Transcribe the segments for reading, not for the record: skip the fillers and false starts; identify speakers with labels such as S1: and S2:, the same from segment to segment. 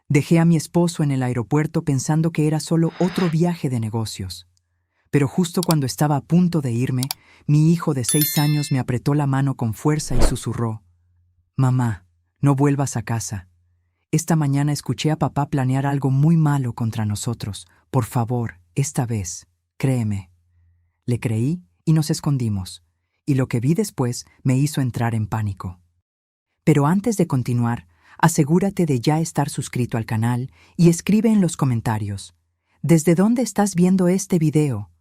S1: Dejé a mi esposo en el aeropuerto pensando que era solo otro viaje de negocios. Pero justo cuando estaba a punto de irme, mi hijo de 6 años me apretó la mano con fuerza y susurró: «Mamá, no vuelvas a casa. Esta mañana escuché a papá planear algo muy malo contra nosotros. Por favor, esta vez, créeme». Le creí y nos escondimos, y lo que vi después me hizo entrar en pánico. Pero antes de continuar, asegúrate de ya estar suscrito al canal y escribe en los comentarios: ¿desde dónde estás viendo este video?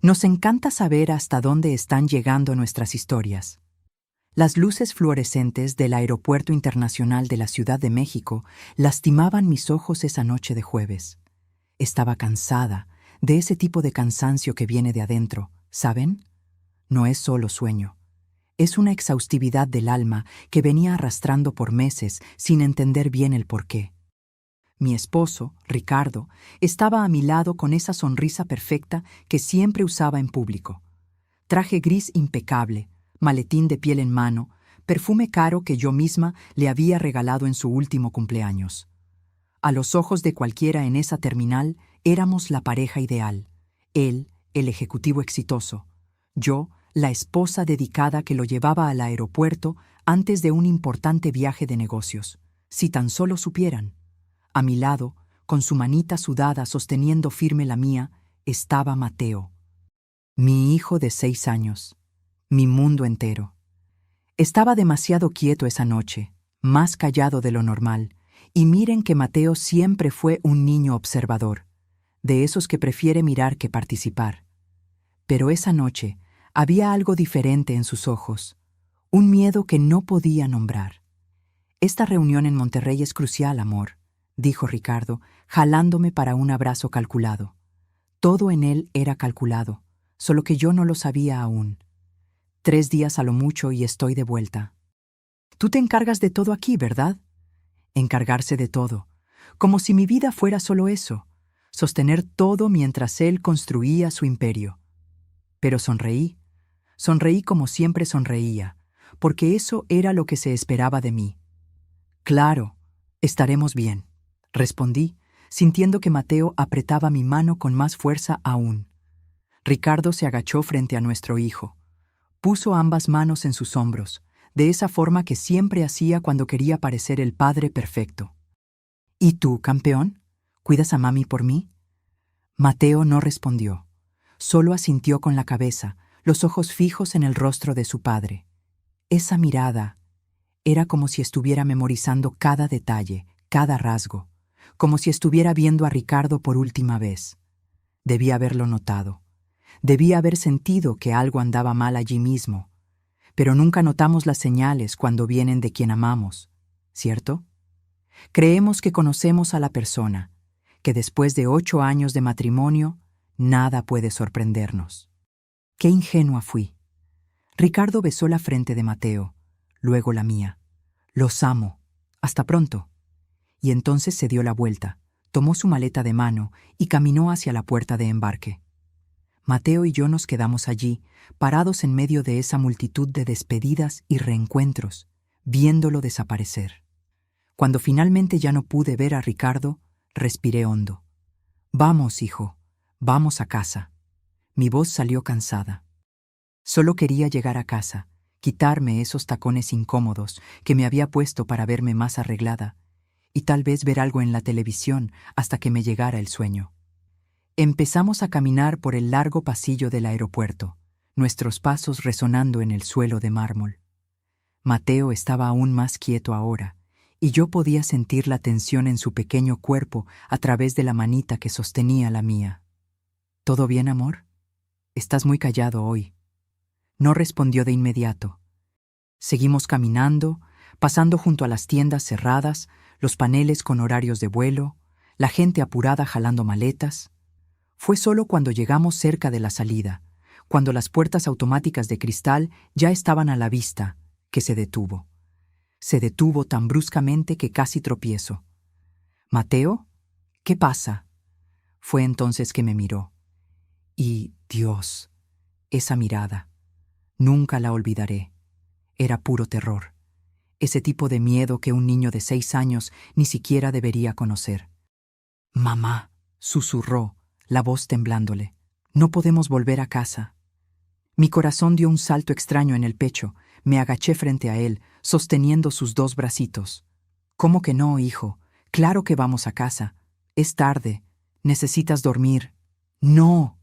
S1: Nos encanta saber hasta dónde están llegando nuestras historias. Las luces fluorescentes del Aeropuerto Internacional de la Ciudad de México lastimaban mis ojos esa noche de jueves. Estaba cansada, de ese tipo de cansancio que viene de adentro, ¿saben? No es solo sueño. Es una exhaustividad del alma que venía arrastrando por meses sin entender bien el porqué. Mi esposo, Ricardo, estaba a mi lado con esa sonrisa perfecta que siempre usaba en público. Traje gris impecable, maletín de piel en mano, perfume caro que yo misma le había regalado en su último cumpleaños. A los ojos de cualquiera en esa terminal, éramos la pareja ideal. Él, el ejecutivo exitoso. Yo, la esposa dedicada que lo llevaba al aeropuerto antes de un importante viaje de negocios. Si tan solo supieran. A mi lado, con su manita sudada sosteniendo firme la mía, estaba Mateo. Mi hijo de 6 años. Mi mundo entero. Estaba demasiado quieto esa noche, más callado de lo normal, y miren que Mateo siempre fue un niño observador, de esos que prefiere mirar que participar. Pero esa noche había algo diferente en sus ojos, un miedo que no podía nombrar. «Esta reunión en Monterrey es crucial, amor», dijo Ricardo, jalándome para un abrazo calculado. Todo en él era calculado, solo que yo no lo sabía aún. 3 días a lo mucho y estoy de vuelta. Tú te encargas de todo aquí, ¿verdad? Encargarse de todo, como si mi vida fuera solo eso, sostener todo mientras él construía su imperio. Pero sonreí como siempre sonreía, porque eso era lo que se esperaba de mí. «Claro, estaremos bien», respondí, sintiendo que Mateo apretaba mi mano con más fuerza aún. Ricardo se agachó frente a nuestro hijo. Puso ambas manos en sus hombros, de esa forma que siempre hacía cuando quería parecer el padre perfecto. «¿Y tú, campeón? ¿Cuidas a mami por mí?» Mateo no respondió. Solo asintió con la cabeza, los ojos fijos en el rostro de su padre. Esa mirada era como si estuviera memorizando cada detalle, cada rasgo, como si estuviera viendo a Ricardo por última vez. Debía haberlo notado. Debía haber sentido que algo andaba mal allí mismo. Pero nunca notamos las señales cuando vienen de quien amamos, ¿cierto? Creemos que conocemos a la persona, que después de 8 años de matrimonio, nada puede sorprendernos. Qué ingenua fui. Ricardo besó la frente de Mateo, luego la mía. «Los amo. Hasta pronto». Y entonces se dio la vuelta, tomó su maleta de mano y caminó hacia la puerta de embarque. Mateo y yo nos quedamos allí, parados en medio de esa multitud de despedidas y reencuentros, viéndolo desaparecer. Cuando finalmente ya no pude ver a Ricardo, respiré hondo. «Vamos, hijo, vamos a casa». Mi voz salió cansada. Solo quería llegar a casa, quitarme esos tacones incómodos que me había puesto para verme más arreglada, y tal vez ver algo en la televisión hasta que me llegara el sueño. Empezamos a caminar por el largo pasillo del aeropuerto, nuestros pasos resonando en el suelo de mármol. Mateo estaba aún más quieto ahora, y yo podía sentir la tensión en su pequeño cuerpo a través de la manita que sostenía la mía. «¿Todo bien, amor? Estás muy callado hoy». No respondió de inmediato. Seguimos caminando, pasando junto a las tiendas cerradas, los paneles con horarios de vuelo, la gente apurada jalando maletas. Fue solo cuando llegamos cerca de la salida, cuando las puertas automáticas de cristal ya estaban a la vista, que se detuvo. Se detuvo tan bruscamente que casi tropiezo. «¿Mateo? ¿Qué pasa?» Fue entonces que me miró. Y, Dios, esa mirada. Nunca la olvidaré. Era puro terror. ese tipo de miedo que un niño de 6 años ni siquiera debería conocer. «Mamá», susurró, la voz temblándole, «no podemos volver a casa». Mi corazón dio un salto extraño en el pecho, me agaché frente a él, sosteniendo sus 2 bracitos. «¿Cómo que no, hijo? Claro que vamos a casa. Es tarde. Necesitas dormir». «No».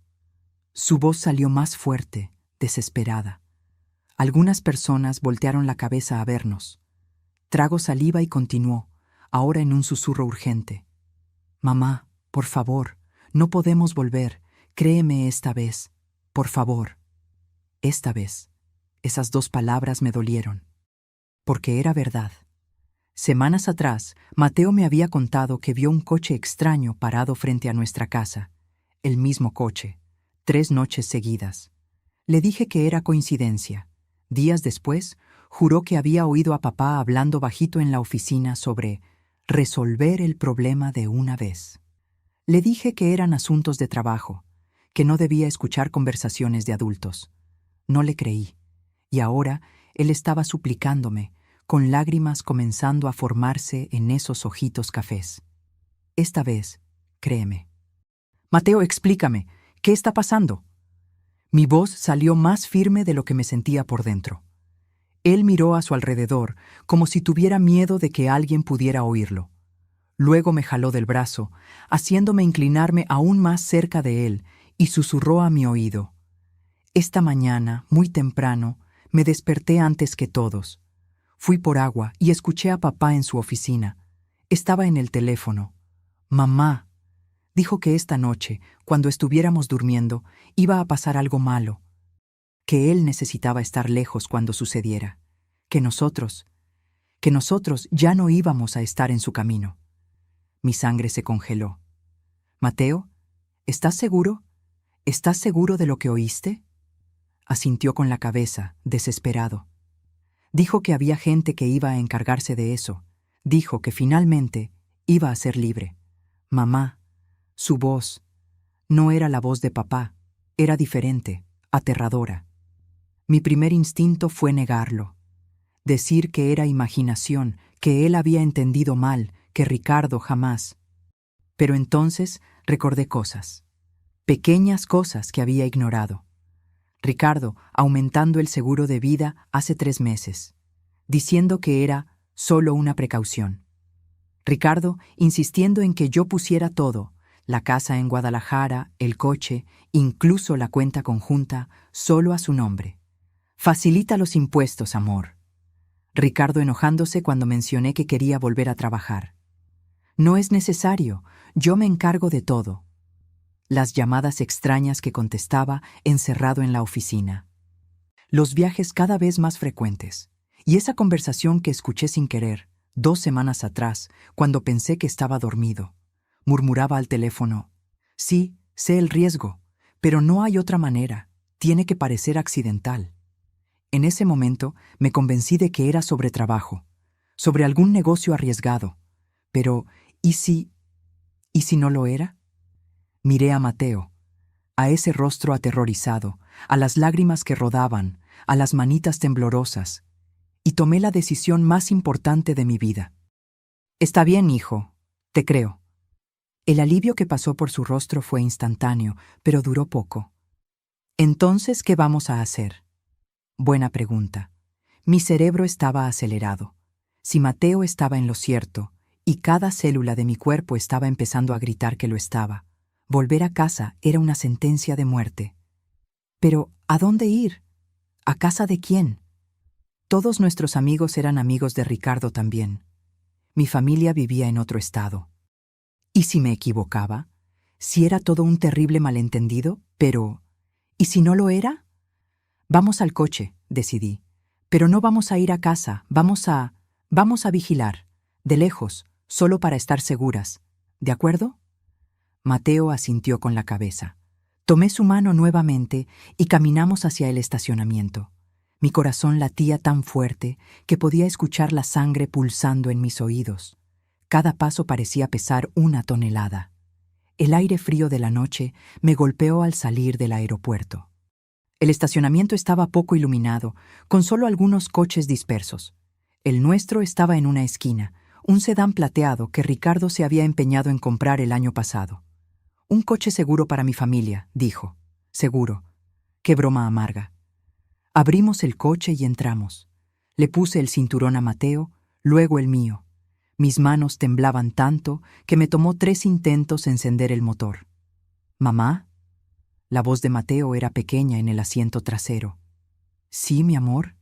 S1: Su voz salió más fuerte, desesperada. Algunas personas voltearon la cabeza a vernos. Tragó saliva y continuó, ahora en un susurro urgente. «Mamá, por favor, no podemos volver. Créeme esta vez. Por favor». Esta vez, esas 2 palabras me dolieron. Porque era verdad. Semanas atrás, Mateo me había contado que vio un coche extraño parado frente a nuestra casa. El mismo coche, 3 noches seguidas. Le dije que era coincidencia. Días después, juró que había oído a papá hablando bajito en la oficina sobre resolver el problema de una vez. Le dije que eran asuntos de trabajo, que no debía escuchar conversaciones de adultos. No le creí, y ahora él estaba suplicándome, con lágrimas comenzando a formarse en esos ojitos cafés. Esta vez, créeme. «Mateo, explícame, ¿qué está pasando?» Mi voz salió más firme de lo que me sentía por dentro. Él miró a su alrededor, como si tuviera miedo de que alguien pudiera oírlo. Luego me jaló del brazo, haciéndome inclinarme aún más cerca de él, y susurró a mi oído. «Esta mañana, muy temprano, me desperté antes que todos. Fui por agua y escuché a papá en su oficina. Estaba en el teléfono. Mamá dijo que esta noche, cuando estuviéramos durmiendo, iba a pasar algo malo. Que él necesitaba estar lejos cuando sucediera. Que nosotros ya no íbamos a estar en su camino». Mi sangre se congeló. «Mateo, ¿estás seguro? ¿Estás seguro de lo que oíste?» Asintió con la cabeza, desesperado. Dijo que había gente que iba a encargarse de eso. Dijo que finalmente iba a ser libre. Mamá, su voz, no era la voz de papá, era diferente, aterradora. Mi primer instinto fue negarlo. Decir que era imaginación, que él había entendido mal, que Ricardo jamás. Pero entonces recordé cosas, pequeñas cosas que había ignorado. Ricardo aumentando el seguro de vida hace 3 meses, diciendo que era solo una precaución. Ricardo insistiendo en que yo pusiera todo, la casa en Guadalajara, el coche, incluso la cuenta conjunta, solo a su nombre. «Facilita los impuestos, amor». Ricardo enojándose cuando mencioné que quería volver a trabajar. «No es necesario, yo me encargo de todo». Las llamadas extrañas que contestaba encerrado en la oficina. Los viajes cada vez más frecuentes. Y esa conversación que escuché sin querer, 2 semanas atrás, cuando pensé que estaba dormido. Murmuraba al teléfono. «Sí, sé el riesgo, pero no hay otra manera. Tiene que parecer accidental». En ese momento me convencí de que era sobre trabajo, sobre algún negocio arriesgado. Pero, ¿y si no lo era? Miré a Mateo, a ese rostro aterrorizado, a las lágrimas que rodaban, a las manitas temblorosas, y tomé la decisión más importante de mi vida. «Está bien, hijo, te creo». El alivio que pasó por su rostro fue instantáneo, pero duró poco. «Entonces, ¿qué vamos a hacer?» Buena pregunta. Mi cerebro estaba acelerado. Si Mateo estaba en lo cierto, y cada célula de mi cuerpo estaba empezando a gritar que lo estaba, volver a casa era una sentencia de muerte. Pero, ¿a dónde ir? ¿A casa de quién? Todos nuestros amigos eran amigos de Ricardo también. Mi familia vivía en otro estado. ¿Y si me equivocaba? ¿Si era todo un terrible malentendido? Pero, ¿y si no lo era? «Vamos al coche», decidí. «Pero no vamos a ir a casa, vamos a vigilar, de lejos, solo para estar seguras. ¿De acuerdo?» Mateo asintió con la cabeza. Tomé su mano nuevamente y caminamos hacia el estacionamiento. Mi corazón latía tan fuerte que podía escuchar la sangre pulsando en mis oídos. Cada paso parecía pesar 1 tonelada. El aire frío de la noche me golpeó al salir del aeropuerto. El estacionamiento estaba poco iluminado, con solo algunos coches dispersos. El nuestro estaba en una esquina, un sedán plateado que Ricardo se había empeñado en comprar el año pasado. Un coche seguro para mi familia, dijo. Seguro. Qué broma amarga. Abrimos el coche y entramos. Le puse el cinturón a Mateo, luego el mío. Mis manos temblaban tanto que me tomó 3 intentos encender el motor. ¿Mamá? La voz de Mateo era pequeña en el asiento trasero. ¿Sí, mi amor?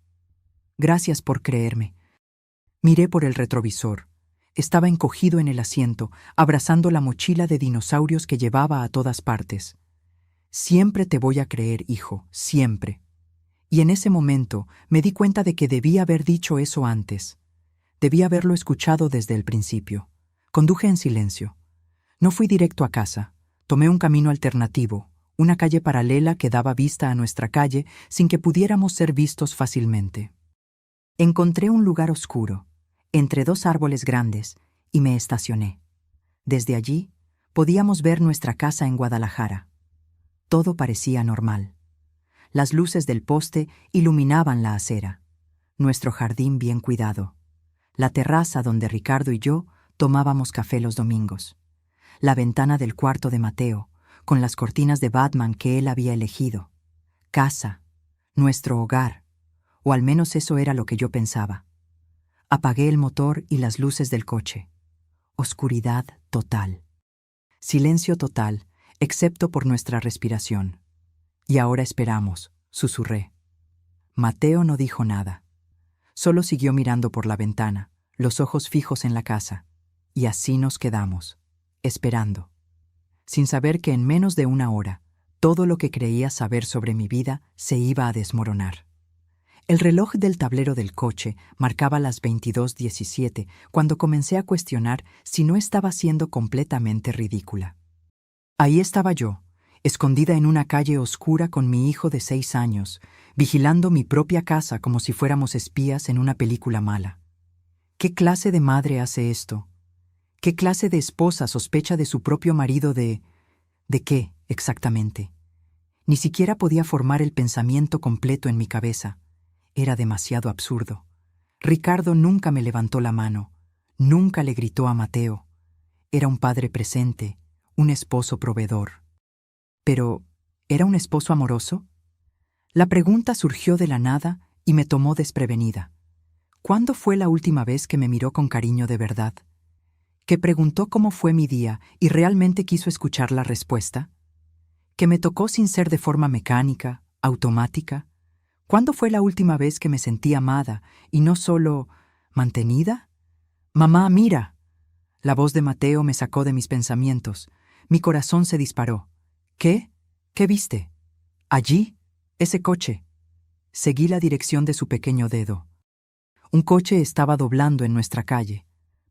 S1: Gracias por creerme. Miré por el retrovisor. Estaba encogido en el asiento, abrazando la mochila de dinosaurios que llevaba a todas partes. Siempre te voy a creer, hijo, siempre. Y en ese momento me di cuenta de que debía haber dicho eso antes. Debía haberlo escuchado desde el principio. Conduje en silencio. No fui directo a casa. Tomé un camino alternativo, una calle paralela que daba vista a nuestra calle sin que pudiéramos ser vistos fácilmente. Encontré un lugar oscuro, entre 2 árboles grandes, y me estacioné. Desde allí podíamos ver nuestra casa en Guadalajara. Todo parecía normal. Las luces del poste iluminaban la acera, nuestro jardín bien cuidado, la terraza donde Ricardo y yo tomábamos café los domingos, la ventana del cuarto de Mateo, con las cortinas de Batman que él había elegido. Casa, nuestro hogar, o al menos eso era lo que yo pensaba. Apagué el motor y las luces del coche. Oscuridad total. Silencio total, excepto por nuestra respiración. Y ahora esperamos, susurré. Mateo no dijo nada. Solo siguió mirando por la ventana, los ojos fijos en la casa. Y así nos quedamos, esperando. Sin saber que en menos de 1 hora, todo lo que creía saber sobre mi vida se iba a desmoronar. El reloj del tablero del coche marcaba las 22:17 cuando comencé a cuestionar si no estaba siendo completamente ridícula. Ahí estaba yo, escondida en una calle oscura con mi hijo de 6 años, vigilando mi propia casa como si fuéramos espías en una película mala. ¿Qué clase de madre hace esto? ¿Qué clase de esposa sospecha de su propio marido de qué, exactamente? Ni siquiera podía formar el pensamiento completo en mi cabeza. Era demasiado absurdo. Ricardo nunca me levantó la mano, nunca le gritó a Mateo. Era un padre presente, un esposo proveedor. Pero, ¿era un esposo amoroso? La pregunta surgió de la nada y me tomó desprevenida. ¿Cuándo fue la última vez que me miró con cariño de verdad? ¿Que preguntó cómo fue mi día y realmente quiso escuchar la respuesta? ¿Que me tocó sin ser de forma mecánica, automática? ¿Cuándo fue la última vez que me sentí amada y no solo mantenida? «Mamá, mira». La voz de Mateo me sacó de mis pensamientos. Mi corazón se disparó. ¿Qué? ¿Qué viste? Allí, ese coche. Seguí la dirección de su pequeño dedo. Un coche estaba doblando en nuestra calle,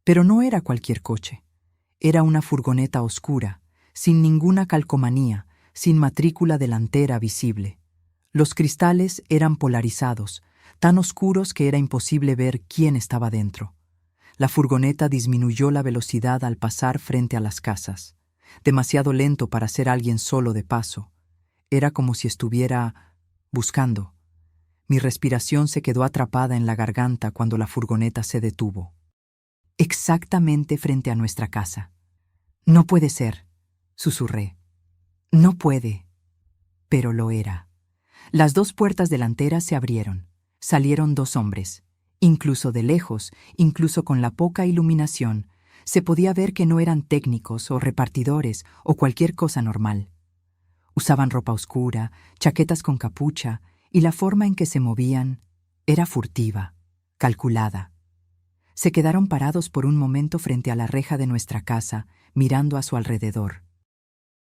S1: pero no era cualquier coche. Era una furgoneta oscura, sin ninguna calcomanía, sin matrícula delantera visible. Los cristales eran polarizados, tan oscuros que era imposible ver quién estaba dentro. La furgoneta disminuyó la velocidad al pasar frente a las casas, demasiado lento para ser alguien solo de paso. Era como si estuviera buscando. Mi respiración se quedó atrapada en la garganta cuando la furgoneta se detuvo. Exactamente frente a nuestra casa. «No puede ser», susurré. «No puede». Pero lo era. Las 2 puertas delanteras se abrieron. Salieron 2 hombres. Incluso de lejos, incluso con la poca iluminación, se podía ver que no eran técnicos o repartidores o cualquier cosa normal. Usaban ropa oscura, chaquetas con capucha, y la forma en que se movían era furtiva, calculada. Se quedaron parados por un momento frente a la reja de nuestra casa, mirando a su alrededor.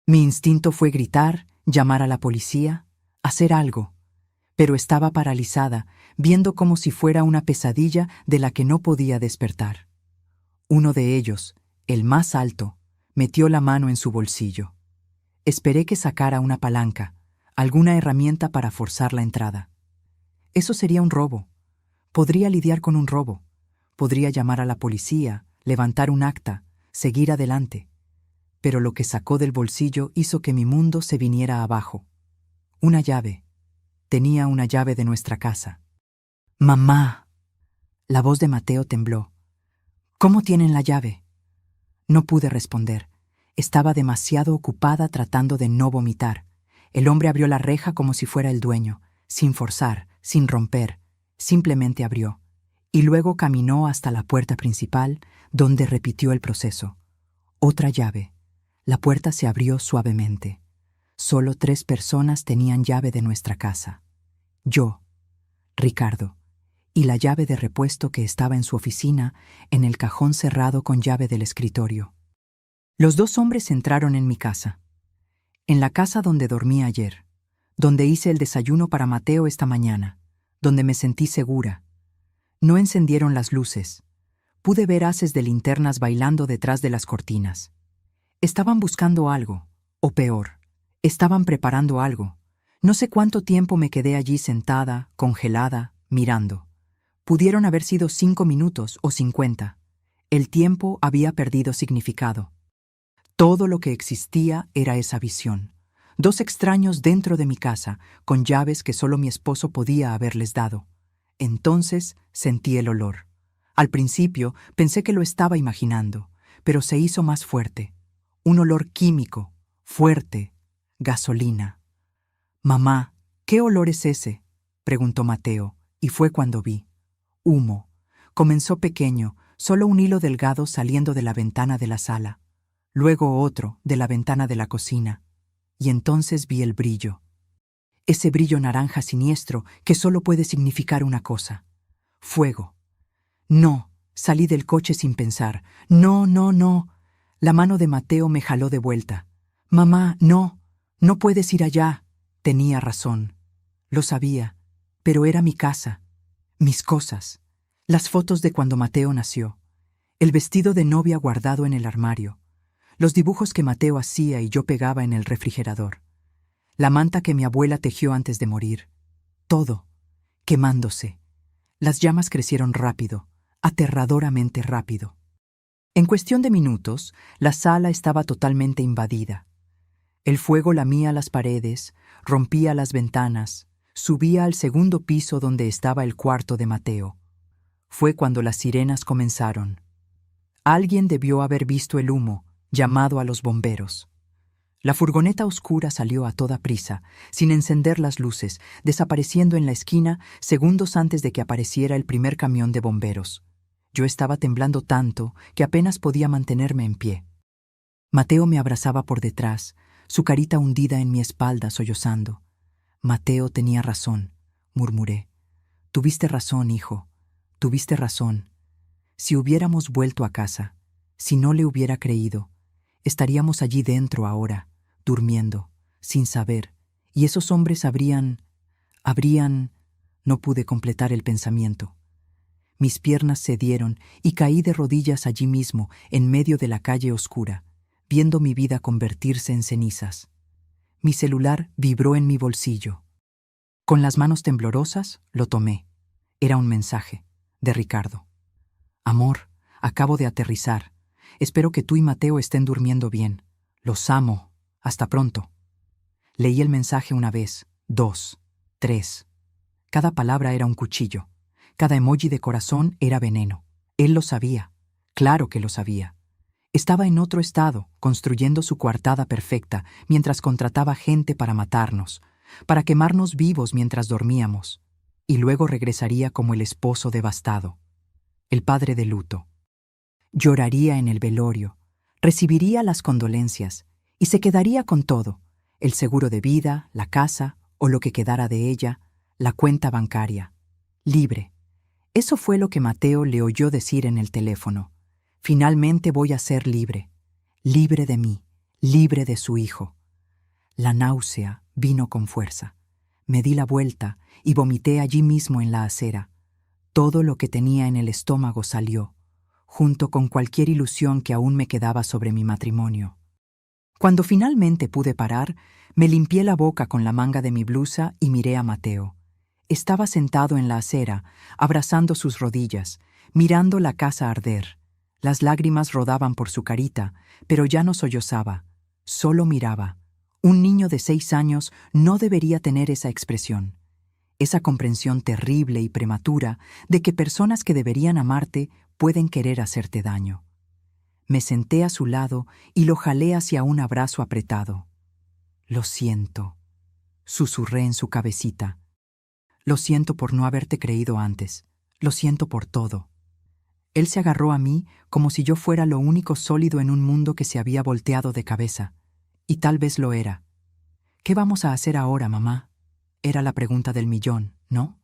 S1: Mi instinto fue gritar, llamar a la policía, hacer algo, pero estaba paralizada, viendo como si fuera una pesadilla de la que no podía despertar. Uno de ellos, el más alto, metió la mano en su bolsillo. Esperé que sacara una palanca, alguna herramienta para forzar la entrada. Eso sería un robo. Podría lidiar con un robo. Podría llamar a la policía, levantar un acta, seguir adelante. Pero lo que sacó del bolsillo hizo que mi mundo se viniera abajo. Una llave. Tenía una llave de nuestra casa. «Mamá». La voz de Mateo tembló. ¿Cómo tienen la llave? No pude responder. Estaba demasiado ocupada tratando de no vomitar. El hombre abrió la reja como si fuera el dueño, sin forzar, sin romper. Simplemente abrió. Y luego caminó hasta la puerta principal, donde repitió el proceso. Otra llave. La puerta se abrió suavemente. Solo 3 personas tenían llave de nuestra casa. Yo, Ricardo, y la llave de repuesto que estaba en su oficina, en el cajón cerrado con llave del escritorio. Los 2 hombres entraron en mi casa. En la casa donde dormí ayer, donde hice el desayuno para Mateo esta mañana, donde me sentí segura. No encendieron las luces. Pude ver haces de linternas bailando detrás de las cortinas. Estaban buscando algo, o peor, estaban preparando algo. No sé cuánto tiempo me quedé allí sentada, congelada, mirando. Pudieron haber sido 5 minutos o 50. El tiempo había perdido significado. Todo lo que existía era esa visión. 2 extraños dentro de mi casa, con llaves que solo mi esposo podía haberles dado. Entonces sentí el olor. Al principio pensé que lo estaba imaginando, pero se hizo más fuerte. Un olor químico, fuerte, gasolina. «Mamá, ¿qué olor es ese?», preguntó Mateo, y fue cuando vi. Humo. Comenzó pequeño, solo un hilo delgado saliendo de la ventana de la sala. Luego otro, de la ventana de la cocina. Y entonces vi el brillo. Ese brillo naranja siniestro que solo puede significar una cosa. Fuego. No, salí del coche sin pensar. No, no, no. La mano de Mateo me jaló de vuelta. «Mamá, no, no puedes ir allá». Tenía razón. Lo sabía, pero era mi casa. Mis cosas, las fotos de cuando Mateo nació, el vestido de novia guardado en el armario, los dibujos que Mateo hacía y yo pegaba en el refrigerador, la manta que mi abuela tejió antes de morir, todo, quemándose. Las llamas crecieron rápido, aterradoramente rápido. En cuestión de minutos, la sala estaba totalmente invadida. El fuego lamía las paredes, rompía las ventanas, subía al segundo piso donde estaba el cuarto de Mateo. Fue cuando las sirenas comenzaron. Alguien debió haber visto el humo, llamado a los bomberos. La furgoneta oscura salió a toda prisa, sin encender las luces, desapareciendo en la esquina segundos antes de que apareciera el primer camión de bomberos. Yo estaba temblando tanto que apenas podía mantenerme en pie. Mateo me abrazaba por detrás, su carita hundida en mi espalda sollozando. «Mateo tenía razón», murmuré. «Tuviste razón, hijo. Tuviste razón. Si hubiéramos vuelto a casa, si no le hubiera creído, estaríamos allí dentro ahora, durmiendo, sin saber, y esos hombres habrían... No pude completar el pensamiento. Mis piernas cedieron y caí de rodillas allí mismo, en medio de la calle oscura, viendo mi vida convertirse en cenizas. Mi celular vibró en mi bolsillo. Con las manos temblorosas, lo tomé. Era un mensaje, de Ricardo. «Amor, acabo de aterrizar. Espero que tú y Mateo estén durmiendo bien. Los amo. Hasta pronto». Leí el mensaje 1 vez, 2, 3. Cada palabra era un cuchillo. Cada emoji de corazón era veneno. Él lo sabía. Claro que lo sabía. Estaba en otro estado, construyendo su coartada perfecta, mientras contrataba gente para matarnos, para quemarnos vivos mientras dormíamos, y luego regresaría como el esposo devastado, el padre de luto. Lloraría en el velorio, recibiría las condolencias, y se quedaría con todo, el seguro de vida, la casa, o lo que quedara de ella, la cuenta bancaria. Libre. Eso fue lo que Mateo le oyó decir en el teléfono. Finalmente voy a ser libre. Libre de mí, libre de su hijo. La náusea vino con fuerza. Me di la vuelta y vomité allí mismo en la acera. Todo lo que tenía en el estómago salió, junto con cualquier ilusión que aún me quedaba sobre mi matrimonio. Cuando finalmente pude parar, me limpié la boca con la manga de mi blusa y miré a Mateo. Estaba sentado en la acera, abrazando sus rodillas, mirando la casa arder. Las lágrimas rodaban por su carita, pero ya no sollozaba, solo miraba. Un niño de 6 años no debería tener esa expresión. esa comprensión terrible y prematura de que personas que deberían amarte pueden querer hacerte daño. Me senté a su lado y lo jalé hacia un abrazo apretado. «Lo siento», susurré en su cabecita. «Lo siento por no haberte creído antes. Lo siento por todo». Él se agarró a mí como si yo fuera lo único sólido en un mundo que se había volteado de cabeza. Y tal vez lo era. «¿Qué vamos a hacer ahora, mamá?», era la pregunta del millón, ¿no?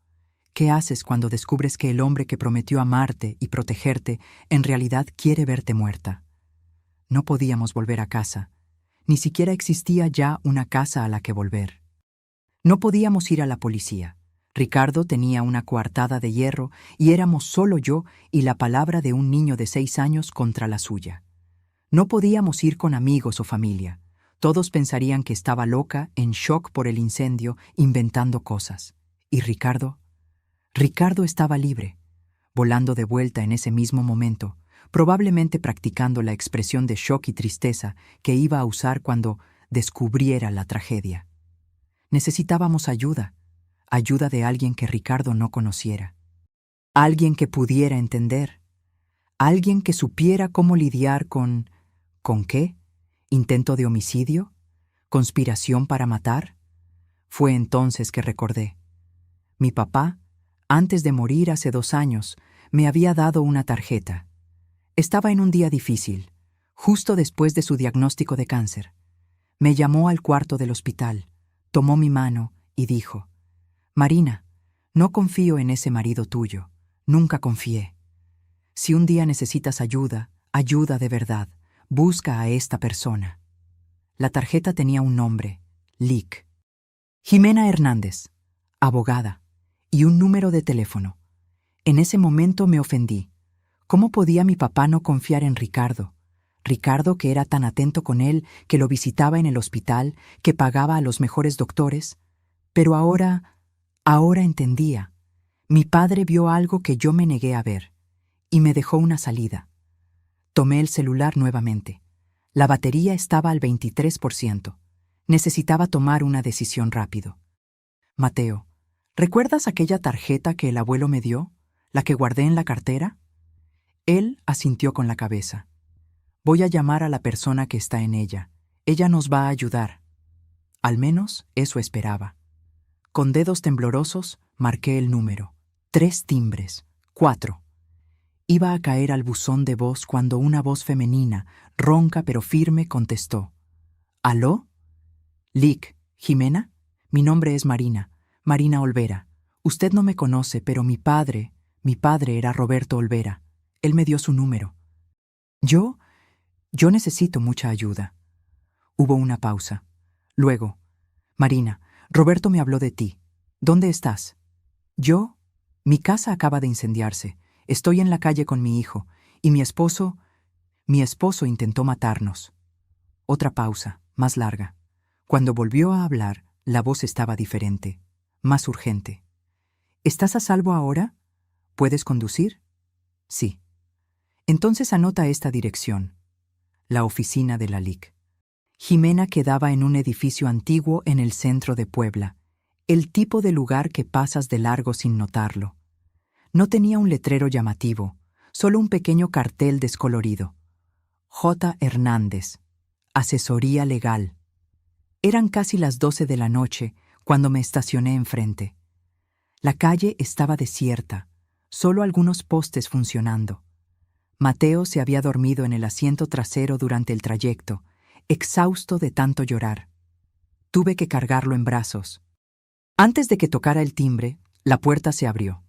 S1: ¿Qué haces cuando descubres que el hombre que prometió amarte y protegerte en realidad quiere verte muerta? No podíamos volver a casa. Ni siquiera existía ya una casa a la que volver. No podíamos ir a la policía. Ricardo tenía una coartada de hierro y éramos solo yo y la palabra de un niño de 6 años contra la suya. No podíamos ir con amigos o familia. Todos pensarían que estaba loca, en shock por el incendio, inventando cosas. ¿Y Ricardo? Ricardo estaba libre, volando de vuelta en ese mismo momento, probablemente practicando la expresión de shock y tristeza que iba a usar cuando descubriera la tragedia. Necesitábamos ayuda de alguien que Ricardo no conociera. Alguien que pudiera entender. Alguien que supiera cómo lidiar con... ¿Con qué? ¿Intento de homicidio? ¿Conspiración para matar? Fue entonces que recordé. Mi papá, antes de morir hace 2 años, me había dado una tarjeta. Estaba en un día difícil, justo después de su diagnóstico de cáncer. Me llamó al cuarto del hospital, tomó mi mano y dijo: «Marina, no confío en ese marido tuyo, nunca confié. Si un día necesitas ayuda, ayuda de verdad, busca a esta persona». La tarjeta tenía un nombre, Lic. Jimena Hernández, abogada, y un número de teléfono. En ese momento me ofendí. ¿Cómo podía mi papá no confiar en Ricardo? Ricardo, que era tan atento con él, que lo visitaba en el hospital, que pagaba a los mejores doctores. Pero ahora entendía. Mi padre vio algo que yo me negué a ver, y me dejó una salida. Tomé el celular nuevamente. La batería estaba al 23%. Necesitaba tomar una decisión rápido. «Mateo, ¿recuerdas aquella tarjeta que el abuelo me dio? ¿La que guardé en la cartera?» Él asintió con la cabeza. «Voy a llamar a la persona que está en ella. Ella nos va a ayudar». Al menos eso esperaba. Con dedos temblorosos marqué el número. 3 timbres. 4. Iba a caer al buzón de voz cuando una voz femenina, ronca pero firme, contestó. «¿Aló? Lic, Jimena, mi nombre es Marina, Marina Olvera. Usted no me conoce, pero mi padre era Roberto Olvera. Él me dio su número. Yo necesito mucha ayuda». Hubo una pausa. Luego, «Marina, Roberto me habló de ti. ¿Dónde estás?» Mi casa acaba de incendiarse. Estoy en la calle con mi hijo, y mi esposo intentó matarnos». Otra pausa, más larga. Cuando volvió a hablar, la voz estaba diferente, más urgente. «¿Estás a salvo ahora? ¿Puedes conducir?» «Sí». «Entonces anota esta dirección. La oficina de la Lic». Jimena quedaba en un edificio antiguo en el centro de Puebla, el tipo de lugar que pasas de largo sin notarlo. No tenía un letrero llamativo, solo un pequeño cartel descolorido. J. Hernández, Asesoría Legal. Eran casi las 12 de la noche cuando me estacioné enfrente. La calle estaba desierta, solo algunos postes funcionando. Mateo se había dormido en el asiento trasero durante el trayecto, exhausto de tanto llorar. Tuve que cargarlo en brazos. Antes de que tocara el timbre, la puerta se abrió.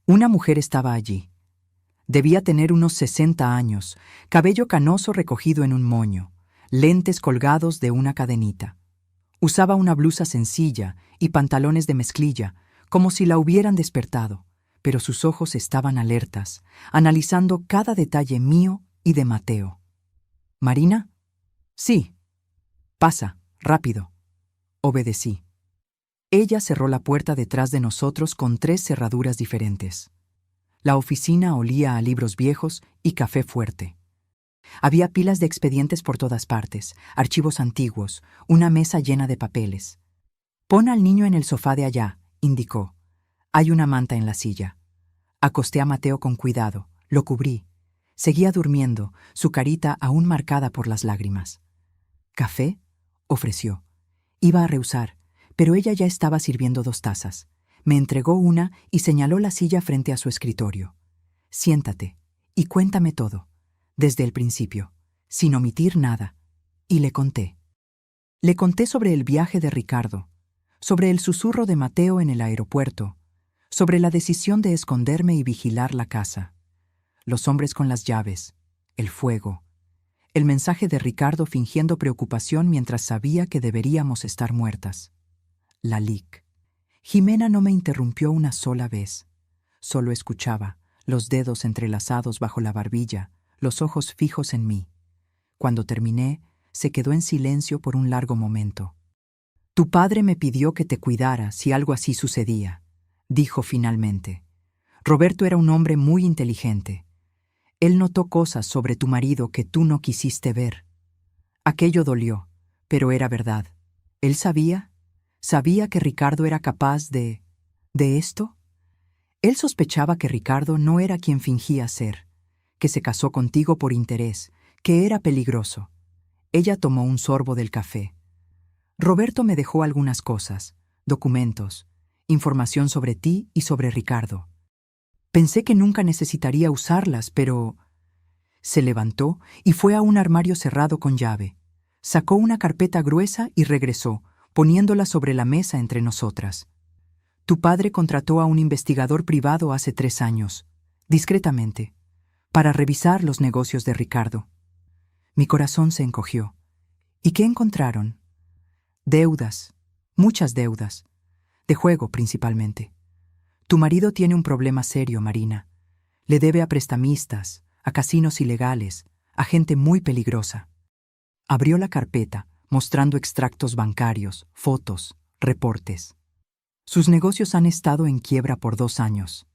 S1: Una mujer estaba allí. Debía tener unos 60 años, cabello canoso recogido en un moño, lentes colgados de una cadenita. Usaba una blusa sencilla y pantalones de mezclilla, como si la hubieran despertado, pero sus ojos estaban alertas, analizando cada detalle mío y de Mateo. «¿Marina?» «Sí». «Pasa, rápido». Obedecí. Ella cerró la puerta detrás de nosotros con 3 cerraduras diferentes. La oficina olía a libros viejos y café fuerte. Había pilas de expedientes por todas partes, archivos antiguos, una mesa llena de papeles. «Pon al niño en el sofá de allá indicó. Hay una manta en la silla. Acosté a Mateo con cuidado, lo cubrí. Seguía durmiendo, su carita aún marcada por las lágrimas. ¿Café?, ofreció. Iba a rehusar, pero ella ya estaba sirviendo 2 tazas. Me entregó una y señaló la silla frente a su escritorio. Siéntate y cuéntame todo, desde el principio, sin omitir nada. Y le conté. Le conté sobre el viaje de Ricardo, sobre el susurro de Mateo en el aeropuerto, sobre la decisión de esconderme y vigilar la casa, los hombres con las llaves, el fuego, el mensaje de Ricardo fingiendo preocupación mientras sabía que deberíamos estar muertas. La LIC. Jimena no me interrumpió una sola vez. Solo escuchaba, los dedos entrelazados bajo la barbilla, los ojos fijos en mí. Cuando terminé, se quedó en silencio por un largo momento. Tu padre me pidió que te cuidara si algo así sucedía, dijo finalmente. Roberto era un hombre muy inteligente. Él notó cosas sobre tu marido que tú no quisiste ver. Aquello dolió, pero era verdad. ¿Él sabía? ¿Sabía que Ricardo era capaz de esto? Él sospechaba que Ricardo no era quien fingía ser, que se casó contigo por interés, que era peligroso. Ella tomó un sorbo del café. Roberto me dejó algunas cosas, documentos, información sobre ti y sobre Ricardo. Pensé que nunca necesitaría usarlas, pero... Se levantó y fue a un armario cerrado con llave. Sacó una carpeta gruesa y regresó, poniéndola sobre la mesa entre nosotras. Tu padre contrató a un investigador privado hace 3 años, discretamente, para revisar los negocios de Ricardo. Mi corazón se encogió. ¿Y qué encontraron? Deudas, muchas deudas, de juego principalmente. Tu marido tiene un problema serio, Marina. Le debe a prestamistas, a casinos ilegales, a gente muy peligrosa. Abrió la carpeta, mostrando extractos bancarios, fotos, reportes. Sus negocios han estado en quiebra por 2 años.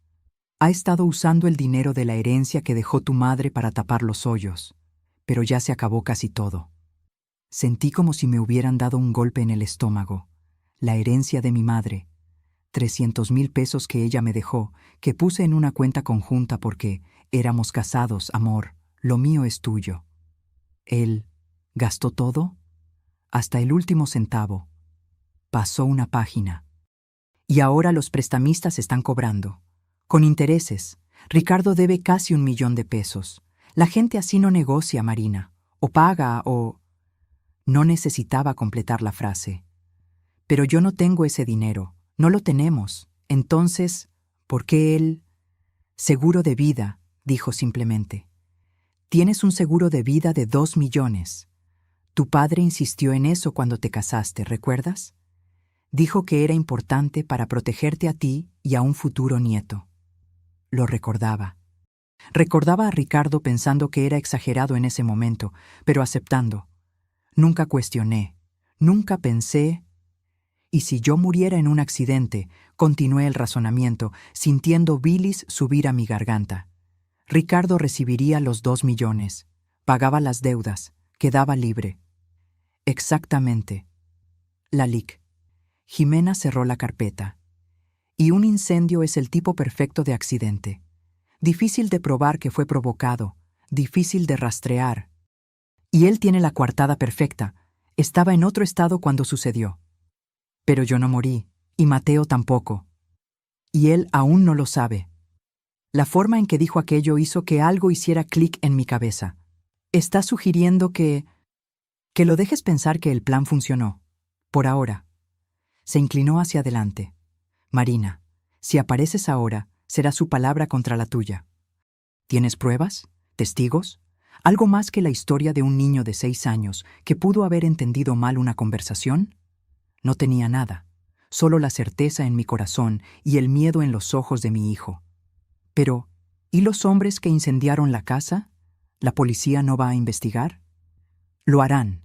S1: Ha estado usando el dinero de la herencia que dejó tu madre para tapar los hoyos, pero ya se acabó casi todo. Sentí como si me hubieran dado un golpe en el estómago. La herencia de mi madre, 300,000 pesos que ella me dejó, que puse en una cuenta conjunta porque éramos casados, amor, lo mío es tuyo. ¿Él gastó todo? Hasta el último centavo. Pasó una página. Y ahora los prestamistas están cobrando. Con intereses. Ricardo debe casi 1,000,000 de pesos. La gente así no negocia, Marina. O paga o... No necesitaba completar la frase. Pero yo no tengo ese dinero. No lo tenemos. Entonces, ¿por qué él? Seguro de vida, dijo simplemente. Tienes un seguro de vida de 2 millones. Tu padre insistió en eso cuando te casaste, ¿recuerdas? Dijo que era importante para protegerte a ti y a un futuro nieto. Lo recordaba. Recordaba a Ricardo pensando que era exagerado en ese momento, pero aceptando. Nunca cuestioné, nunca pensé... Y si yo muriera en un accidente, continué el razonamiento, sintiendo bilis subir a mi garganta. Ricardo recibiría los 2 millones, pagaba las deudas, quedaba libre. Exactamente. La LIC. Jimena cerró la carpeta. Y un incendio es el tipo perfecto de accidente. Difícil de probar que fue provocado, difícil de rastrear. Y él tiene la coartada perfecta. Estaba en otro estado cuando sucedió. Pero yo no morí, y Mateo tampoco. Y él aún no lo sabe. La forma en que dijo aquello hizo que algo hiciera clic en mi cabeza. ¿Estás sugiriendo que lo dejes pensar que el plan funcionó? Por ahora. Se inclinó hacia adelante. Marina, si apareces ahora, será su palabra contra la tuya. ¿Tienes pruebas? ¿Testigos? ¿Algo más que la historia de un niño de 6 años que pudo haber entendido mal una conversación? No tenía nada, solo la certeza en mi corazón y el miedo en los ojos de mi hijo. Pero, ¿y los hombres que incendiaron la casa? ¿La policía no va a investigar? Lo harán,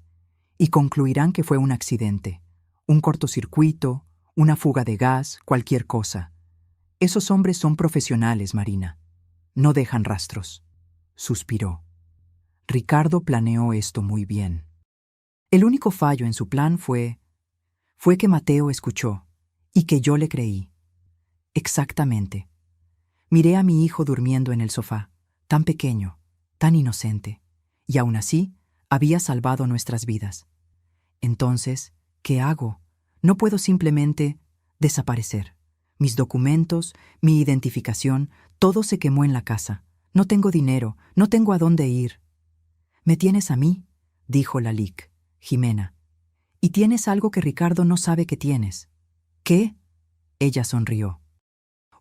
S1: y concluirán que fue un accidente, un cortocircuito, una fuga de gas, cualquier cosa. Esos hombres son profesionales, Marina. No dejan rastros. Suspiró. Ricardo planeó esto muy bien. El único fallo en su plan fue que Mateo escuchó, y que yo le creí. Exactamente. Miré a mi hijo durmiendo en el sofá, tan pequeño, tan inocente, y aún así había salvado nuestras vidas. Entonces, ¿qué hago? No puedo simplemente desaparecer. Mis documentos, mi identificación, todo se quemó en la casa. No tengo dinero, no tengo a dónde ir. «¿Me tienes a mí?», dijo Lalik, Jimena. «Y tienes algo que Ricardo no sabe que tienes». «¿Qué?». Ella sonrió.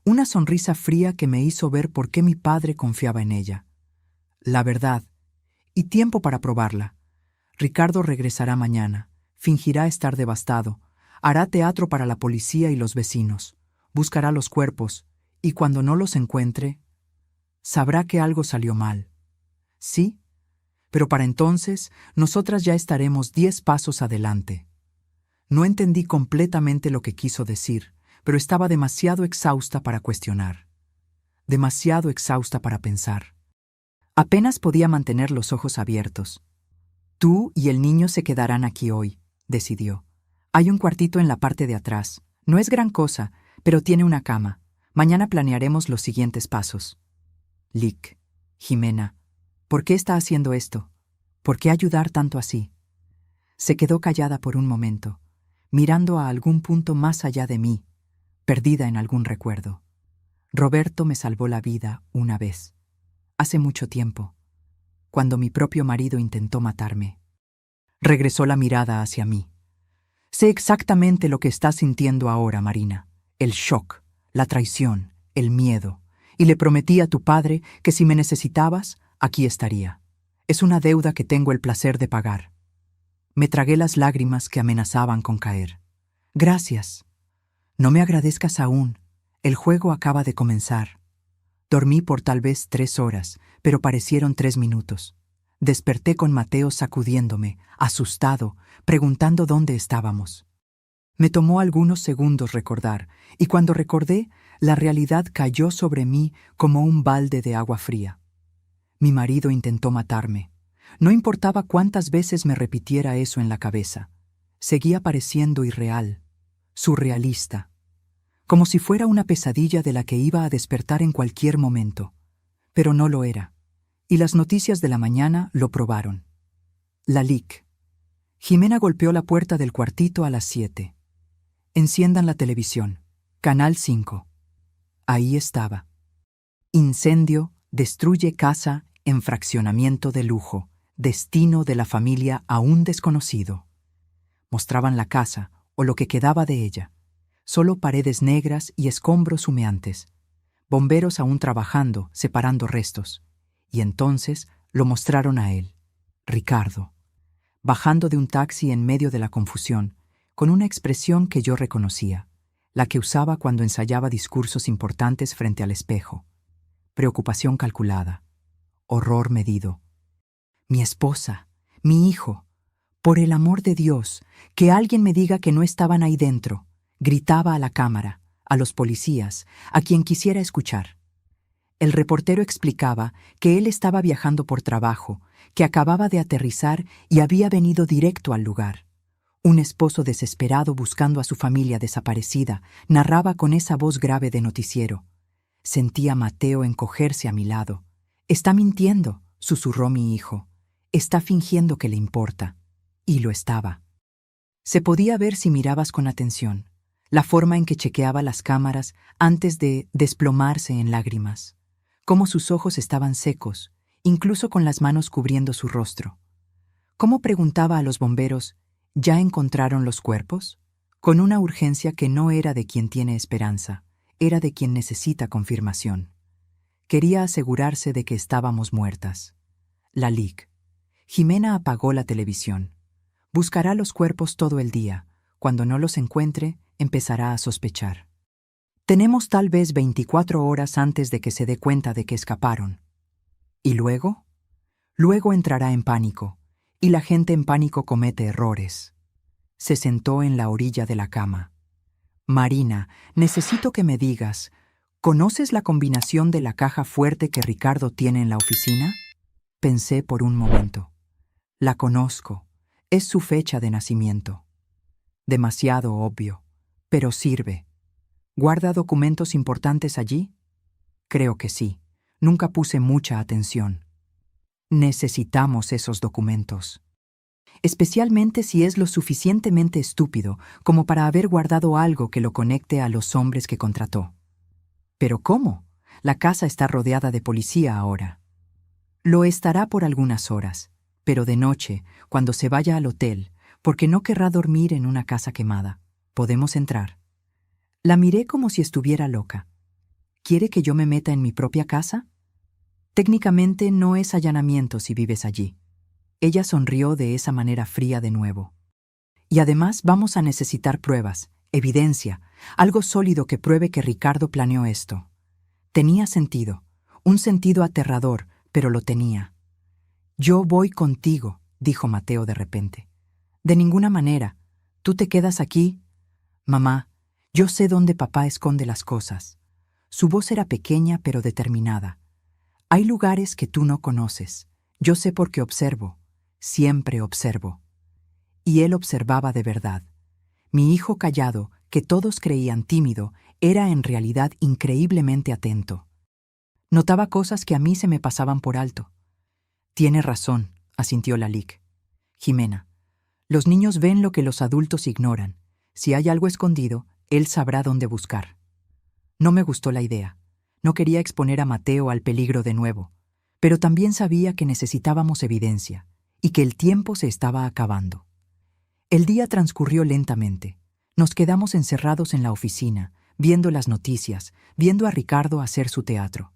S1: Una sonrisa fría que me hizo ver por qué mi padre confiaba en ella. La verdad, y tiempo para probarla. Ricardo regresará mañana, fingirá estar devastado, hará teatro para la policía y los vecinos, buscará los cuerpos, y cuando no los encuentre, sabrá que algo salió mal. Sí, pero para entonces nosotras ya estaremos 10 pasos adelante. No entendí completamente lo que quiso decir, pero estaba demasiado exhausta para cuestionar, demasiado exhausta para pensar. Apenas podía mantener los ojos abiertos. «Tú y el niño se quedarán aquí hoy», decidió. «Hay un cuartito en la parte de atrás. No es gran cosa, pero tiene una cama. Mañana planearemos los siguientes pasos». «Lick, Jimena, ¿por qué está haciendo esto? ¿Por qué ayudar tanto así?». Se quedó callada por un momento, mirando a algún punto más allá de mí, perdida en algún recuerdo. «Roberto me salvó la vida una vez, hace mucho tiempo, cuando mi propio marido intentó matarme». Regresó la mirada hacia mí. «Sé exactamente lo que estás sintiendo ahora, Marina. El shock, la traición, el miedo. Y le prometí a tu padre que si me necesitabas, aquí estaría. Es una deuda que tengo el placer de pagar». Me tragué las lágrimas que amenazaban con caer. «Gracias. No me agradezcas aún. El juego acaba de comenzar». Dormí por tal vez 3 horas, pero parecieron 3 minutos. Desperté con Mateo sacudiéndome, asustado, preguntando dónde estábamos. Me tomó algunos segundos recordar, y cuando recordé, la realidad cayó sobre mí como un balde de agua fría. Mi marido intentó matarme. No importaba cuántas veces me repitiera eso en la cabeza. Seguía pareciendo irreal, surrealista, como si fuera una pesadilla de la que iba a despertar en cualquier momento. Pero no lo era, y las noticias de la mañana lo probaron. Lalik. Jimena golpeó la puerta del cuartito a las 7. «Enciendan la televisión. Canal 5. Ahí estaba. «Incendio destruye casa en fraccionamiento de lujo. Destino de la familia aún desconocido». Mostraban la casa, o lo que quedaba de ella. Solo paredes negras y escombros humeantes. Bomberos aún trabajando, separando restos. Y entonces lo mostraron a él, Ricardo, bajando de un taxi en medio de la confusión, con una expresión que yo reconocía, la que usaba cuando ensayaba discursos importantes frente al espejo. Preocupación calculada, horror medido. «Mi esposa, mi hijo, por el amor de Dios, que alguien me diga que no estaban ahí dentro», gritaba a la cámara, a los policías, a quien quisiera escuchar. El reportero explicaba que él estaba viajando por trabajo, que acababa de aterrizar y había venido directo al lugar. Un esposo desesperado buscando a su familia desaparecida narraba con esa voz grave de noticiero. Sentí a Mateo encogerse a mi lado. «Está mintiendo», susurró mi hijo. «Está fingiendo que le importa». Y lo estaba. Se podía ver si mirabas con atención, la forma en que chequeaba las cámaras antes de desplomarse en lágrimas, cómo sus ojos estaban secos, incluso con las manos cubriendo su rostro. Cómo preguntaba a los bomberos: «¿Ya encontraron los cuerpos?», con una urgencia que no era de quien tiene esperanza, era de quien necesita confirmación. Quería asegurarse de que estábamos muertas. Lalik. Jimena apagó la televisión. Buscará los cuerpos todo el día. Cuando no los encuentre, empezará a sospechar. Tenemos tal vez 24 horas antes de que se dé cuenta de que escaparon. ¿Y luego? Luego entrará en pánico, y la gente en pánico comete errores. Se sentó en la orilla de la cama. «Marina, necesito que me digas, ¿conoces la combinación de la caja fuerte que Ricardo tiene en la oficina?». Pensé por un momento. «La conozco. Es su fecha de nacimiento». Demasiado obvio, pero sirve. ¿Guarda documentos importantes allí? Creo que sí. Nunca puse mucha atención. Necesitamos esos documentos. Especialmente si es lo suficientemente estúpido como para haber guardado algo que lo conecte a los hombres que contrató. ¿Pero cómo? La casa está rodeada de policía ahora. Lo estará por algunas horas, pero de noche, cuando se vaya al hotel, porque no querrá dormir en una casa quemada. ¿Podemos entrar? La miré como si estuviera loca. ¿Quiere que yo me meta en mi propia casa? Técnicamente no es allanamiento si vives allí. Ella sonrió de esa manera fría de nuevo. Y además vamos a necesitar pruebas, evidencia, algo sólido que pruebe que Ricardo planeó esto. Tenía sentido, un sentido aterrador, pero lo tenía. Yo voy contigo, dijo Mateo de repente. De ninguna manera. Tú te quedas aquí. Mamá, yo sé dónde papá esconde las cosas. Su voz era pequeña pero determinada. Hay lugares que tú no conoces. Yo sé porque observo. Siempre observo. Y él observaba de verdad. Mi hijo callado, que todos creían tímido, era en realidad increíblemente atento. Notaba cosas que a mí se me pasaban por alto. Tiene razón, asintió Lalique. Jimena, los niños ven lo que los adultos ignoran. Si hay algo escondido, él sabrá dónde buscar. No me gustó la idea. No quería exponer a Mateo al peligro de nuevo, pero también sabía que necesitábamos evidencia y que el tiempo se estaba acabando. El día transcurrió lentamente. Nos quedamos encerrados en la oficina, viendo las noticias, viendo a Ricardo hacer su teatro.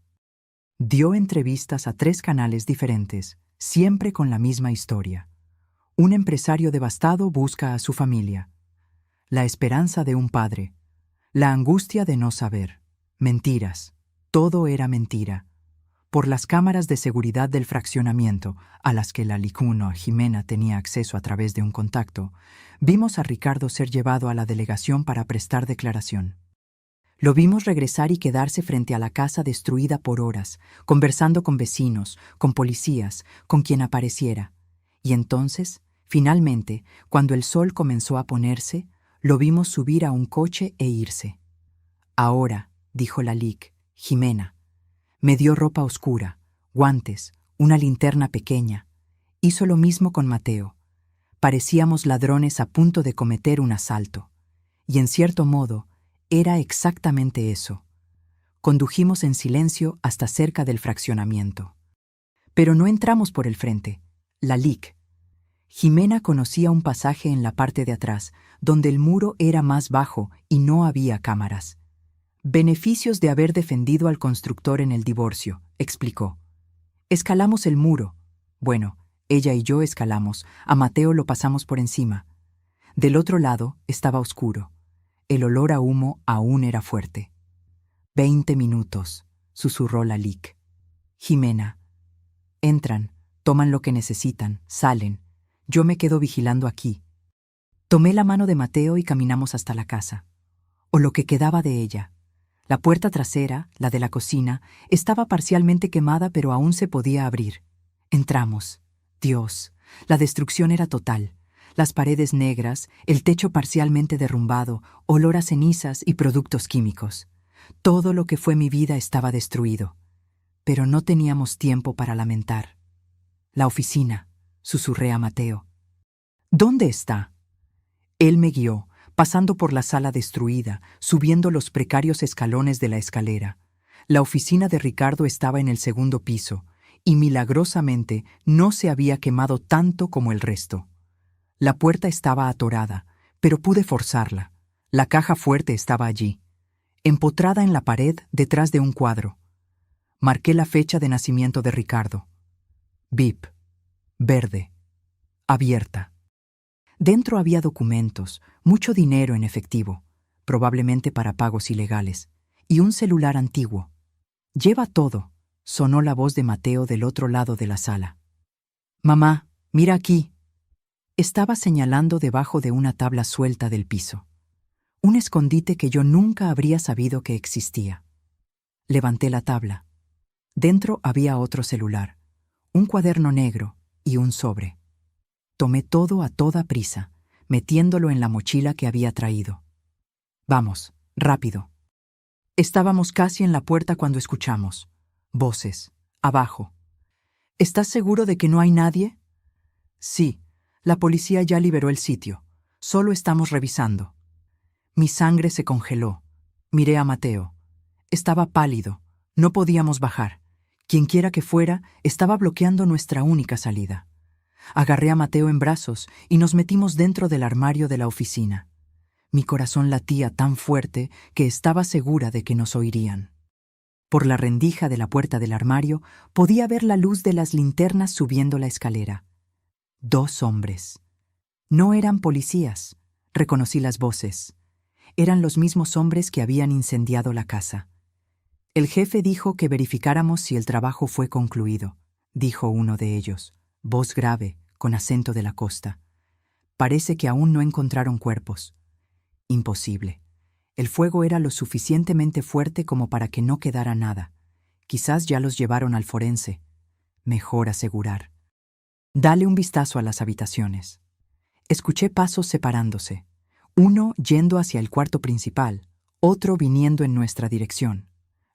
S1: Dio entrevistas a 3 canales diferentes, siempre con la misma historia. Un empresario devastado busca a su familia. La esperanza de un padre. La angustia de no saber. Mentiras. Todo era mentira. Por las cámaras de seguridad del fraccionamiento, a las que la Licuno Jimena tenía acceso a través de un contacto, vimos a Ricardo ser llevado a la delegación para prestar declaración. Lo vimos regresar y quedarse frente a la casa destruida por horas, conversando con vecinos, con policías, con quien apareciera. Y entonces, finalmente, cuando el sol comenzó a ponerse, lo vimos subir a un coche e irse. Ahora, dijo Lalique, Jimena. Me dio ropa oscura, guantes, una linterna pequeña. Hizo lo mismo con Mateo. Parecíamos ladrones a punto de cometer un asalto. Y en cierto modo, era exactamente eso. Condujimos en silencio hasta cerca del fraccionamiento. Pero no entramos por el frente. Lalique. Jimena conocía un pasaje en la parte de atrás, donde el muro era más bajo y no había cámaras. Beneficios de haber defendido al constructor en el divorcio, explicó. Escalamos el muro. Bueno, ella y yo escalamos, a Mateo lo pasamos por encima. Del otro lado estaba oscuro. El olor a humo aún era fuerte. 20 minutos, susurró Lalique. Jimena. Entran, toman lo que necesitan, salen. Yo me quedo vigilando aquí. Tomé la mano de Mateo y caminamos hasta la casa. O lo que quedaba de ella. La puerta trasera, la de la cocina, estaba parcialmente quemada pero aún se podía abrir. Entramos. Dios, la destrucción era total. Las paredes negras, el techo parcialmente derrumbado, olor a cenizas y productos químicos. Todo lo que fue mi vida estaba destruido. Pero no teníamos tiempo para lamentar. La oficina, susurré a Mateo. ¿Dónde está? Él me guió, pasando por la sala destruida, subiendo los precarios escalones de la escalera. La oficina de Ricardo estaba en el segundo piso, y milagrosamente no se había quemado tanto como el resto. La puerta estaba atorada, pero pude forzarla. La caja fuerte estaba allí, empotrada en la pared detrás de un cuadro. Marqué la fecha de nacimiento de Ricardo. VIP. Verde. Abierta. Dentro había documentos, mucho dinero en efectivo, probablemente para pagos ilegales, y un celular antiguo. «Lleva todo», sonó la voz de Mateo del otro lado de la sala. «Mamá, mira aquí». Estaba señalando debajo de una tabla suelta del piso. Un escondite que yo nunca habría sabido que existía. Levanté la tabla. Dentro había otro celular, un cuaderno negro y un sobre. Tomé todo a toda prisa, metiéndolo en la mochila que había traído. «Vamos, rápido». Estábamos casi en la puerta cuando escuchamos voces. Abajo. ¿Estás seguro de que no hay nadie? Sí, la policía ya liberó el sitio. Solo estamos revisando. Mi sangre se congeló. Miré a Mateo. Estaba pálido. No podíamos bajar. Quienquiera que fuera, estaba bloqueando nuestra única salida. Agarré a Mateo en brazos y nos metimos dentro del armario de la oficina. Mi corazón latía tan fuerte que estaba segura de que nos oirían. Por la rendija de la puerta del armario podía ver la luz de las linternas subiendo la escalera. 2 hombres. No eran policías. Reconocí las voces. Eran los mismos hombres que habían incendiado la casa. El jefe dijo que verificáramos si el trabajo fue concluido, dijo uno de ellos, voz grave, con acento de la costa. Parece que aún no encontraron cuerpos. Imposible. El fuego era lo suficientemente fuerte como para que no quedara nada. Quizás ya los llevaron al forense. Mejor asegurar. Dale un vistazo a las habitaciones. Escuché pasos separándose. Uno yendo hacia el cuarto principal, otro viniendo en nuestra dirección.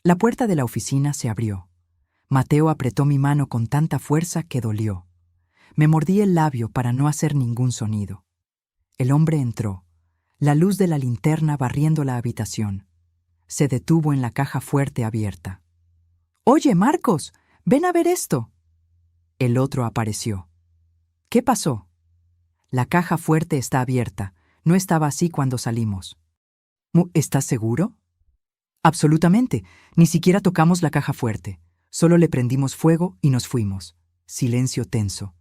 S1: La puerta de la oficina se abrió. Mateo apretó mi mano con tanta fuerza que dolió. Me mordí el labio para no hacer ningún sonido. El hombre entró. La luz de la linterna barriendo la habitación. Se detuvo en la caja fuerte abierta. «Oye, Marcos, ven a ver esto». El otro apareció. «¿Qué pasó?» «La caja fuerte está abierta. No estaba así cuando salimos». «¿Estás seguro?» «Absolutamente. Ni siquiera tocamos la caja fuerte. Solo le prendimos fuego y nos fuimos». Silencio tenso.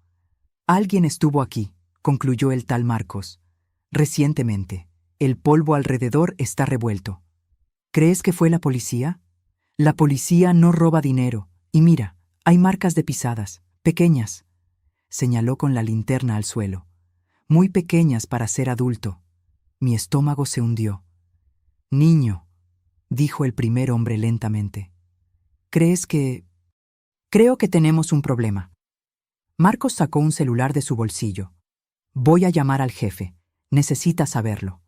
S1: «Alguien estuvo aquí», concluyó el tal Marcos. «Recientemente. El polvo alrededor está revuelto». «¿Crees que fue la policía?» «La policía no roba dinero. Y mira, hay marcas de pisadas, pequeñas». Señaló con la linterna al suelo. «Muy pequeñas para ser adulto». Mi estómago se hundió. «Niño», dijo el primer hombre lentamente. «¿Crees que...?» «Creo que tenemos un problema». Marcos sacó un celular de su bolsillo. «Voy a llamar al jefe. Necesita saberlo».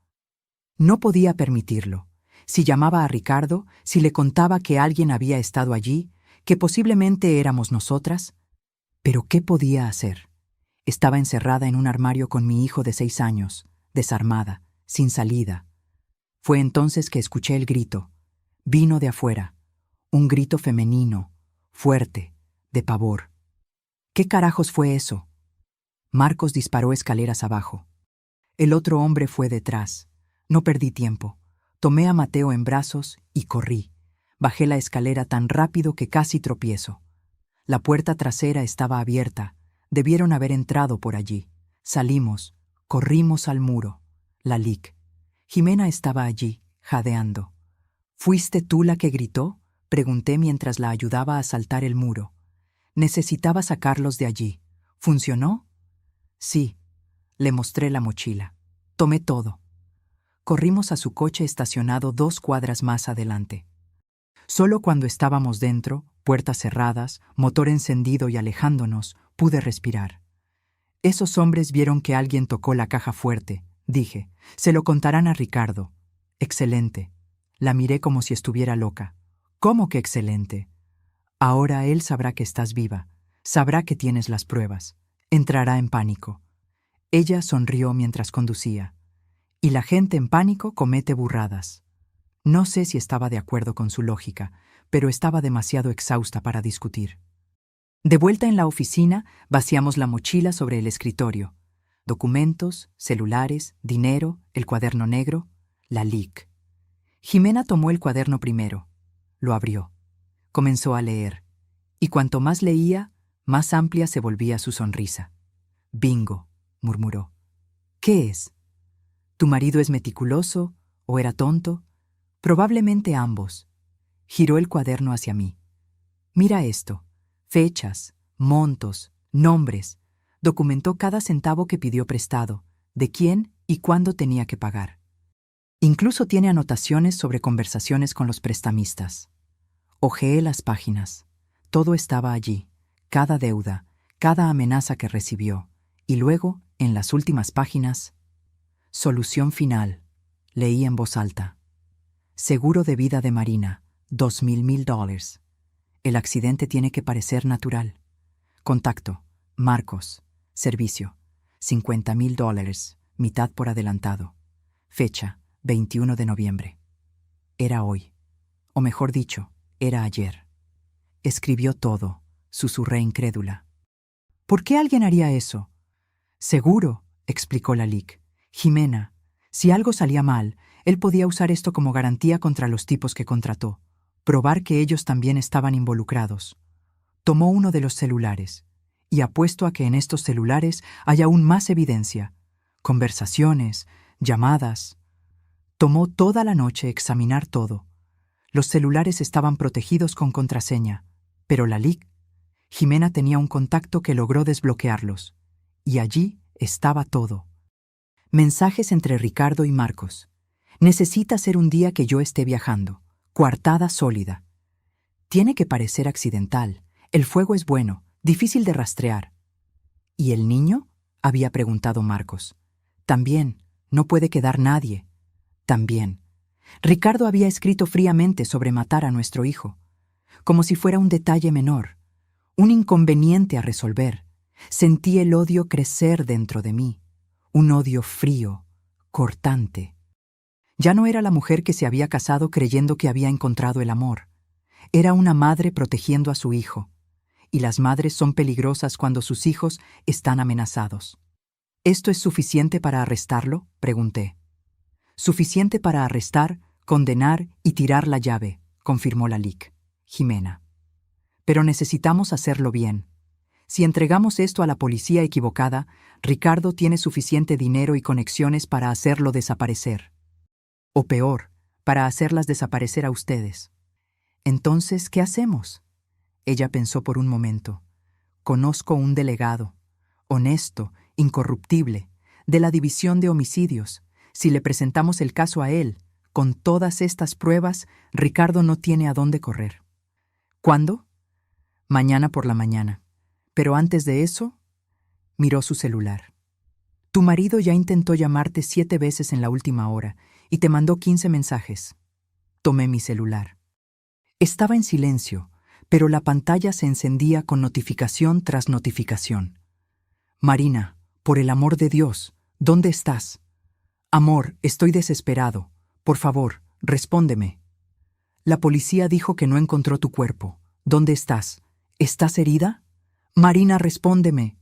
S1: No podía permitirlo. Si llamaba a Ricardo, si le contaba que alguien había estado allí, que posiblemente éramos nosotras. ¿Pero qué podía hacer? Estaba encerrada en un armario con mi hijo de 6 años, desarmada, sin salida. Fue entonces que escuché el grito. Vino de afuera. Un grito femenino, fuerte, de pavor. ¿Qué carajos fue eso? Marcos disparó escaleras abajo. El otro hombre fue detrás. No perdí tiempo. Tomé a Mateo en brazos y corrí. Bajé la escalera tan rápido que casi tropiezo. La puerta trasera estaba abierta. Debieron haber entrado por allí. Salimos. Corrimos al muro. La LIC. Jimena estaba allí, jadeando. ¿Fuiste tú la que gritó?, pregunté mientras la ayudaba a saltar el muro. Necesitaba sacarlos de allí. ¿Funcionó? Sí. Le mostré la mochila. Tomé todo. Corrimos a su coche estacionado 2 cuadras más adelante. Solo cuando estábamos dentro, puertas cerradas, motor encendido y alejándonos, pude respirar. Esos hombres vieron que alguien tocó la caja fuerte, dije. Se lo contarán a Ricardo. Excelente. La miré como si estuviera loca. ¿Cómo que excelente? Ahora él sabrá que estás viva. Sabrá que tienes las pruebas. Entrará en pánico. Ella sonrió mientras conducía. Y la gente en pánico comete burradas. No sé si estaba de acuerdo con su lógica, pero estaba demasiado exhausta para discutir. De vuelta en la oficina, vaciamos la mochila sobre el escritorio. Documentos, celulares, dinero, el cuaderno negro, la LIC. Jimena tomó el cuaderno primero. Lo abrió. Comenzó a leer. Y cuanto más leía, más amplia se volvía su sonrisa. «Bingo», murmuró. «¿Qué es? ¿Tu marido es meticuloso o era tonto?» «Probablemente ambos». Giró el cuaderno hacia mí. «Mira esto. Fechas, montos, nombres». Documentó cada centavo que pidió prestado, de quién y cuándo tenía que pagar. Incluso tiene anotaciones sobre conversaciones con los prestamistas. Hojeé las páginas. Todo estaba allí, cada deuda, cada amenaza que recibió. Y luego, en las últimas páginas, «Solución final», leí en voz alta. Seguro de vida de Marina, $2,000. El accidente tiene que parecer natural. Contacto, Marcos. Servicio, $50,000, mitad por adelantado. Fecha, 21 de noviembre. Era hoy. O mejor dicho, era ayer. Escribió todo, susurré incrédula. ¿Por qué alguien haría eso? Seguro, explicó Lalique. Jimena, si algo salía mal, él podía usar esto como garantía contra los tipos que contrató. Probar que ellos también estaban involucrados. Tomó uno de los celulares, y apuesto a que en estos celulares hay aún más evidencia. Conversaciones, llamadas. Tomó toda la noche examinar todo. Los celulares estaban protegidos con contraseña, pero Jimena tenía un contacto que logró desbloquearlos. Y allí estaba todo. Mensajes entre Ricardo y Marcos. Necesita ser un día que yo esté viajando. Coartada sólida. Tiene que parecer accidental. El fuego es bueno, difícil de rastrear. ¿Y el niño? Había preguntado Marcos. También, no puede quedar nadie. También. Ricardo había escrito fríamente sobre matar a nuestro hijo, como si fuera un detalle menor, un inconveniente a resolver. Sentí el odio crecer dentro de mí, un odio frío, cortante. Ya no era la mujer que se había casado creyendo que había encontrado el amor. Era una madre protegiendo a su hijo, y las madres son peligrosas cuando sus hijos están amenazados. ¿Esto es suficiente para arrestarlo?, pregunté. Suficiente para arrestar, condenar y tirar la llave, confirmó Lalique. Jimena. Pero necesitamos hacerlo bien. Si entregamos esto a la policía equivocada, Ricardo tiene suficiente dinero y conexiones para hacerlo desaparecer. O peor, para hacerlas desaparecer a ustedes. Entonces, ¿qué hacemos? Ella pensó por un momento. Conozco un delegado, honesto, incorruptible, de la División de Homicidios. Si le presentamos el caso a él, con todas estas pruebas, Ricardo no tiene a dónde correr. ¿Cuándo? Mañana por la mañana. Pero antes de eso, miró su celular. Tu marido ya intentó llamarte 7 veces en la última hora y te mandó 15 mensajes. Tomé mi celular. Estaba en silencio, pero la pantalla se encendía con notificación tras notificación. Marina, por el amor de Dios, ¿dónde estás? Amor, estoy desesperado. Por favor, respóndeme. La policía dijo que no encontró tu cuerpo. ¿Dónde estás? ¿Estás herida? Marina, respóndeme.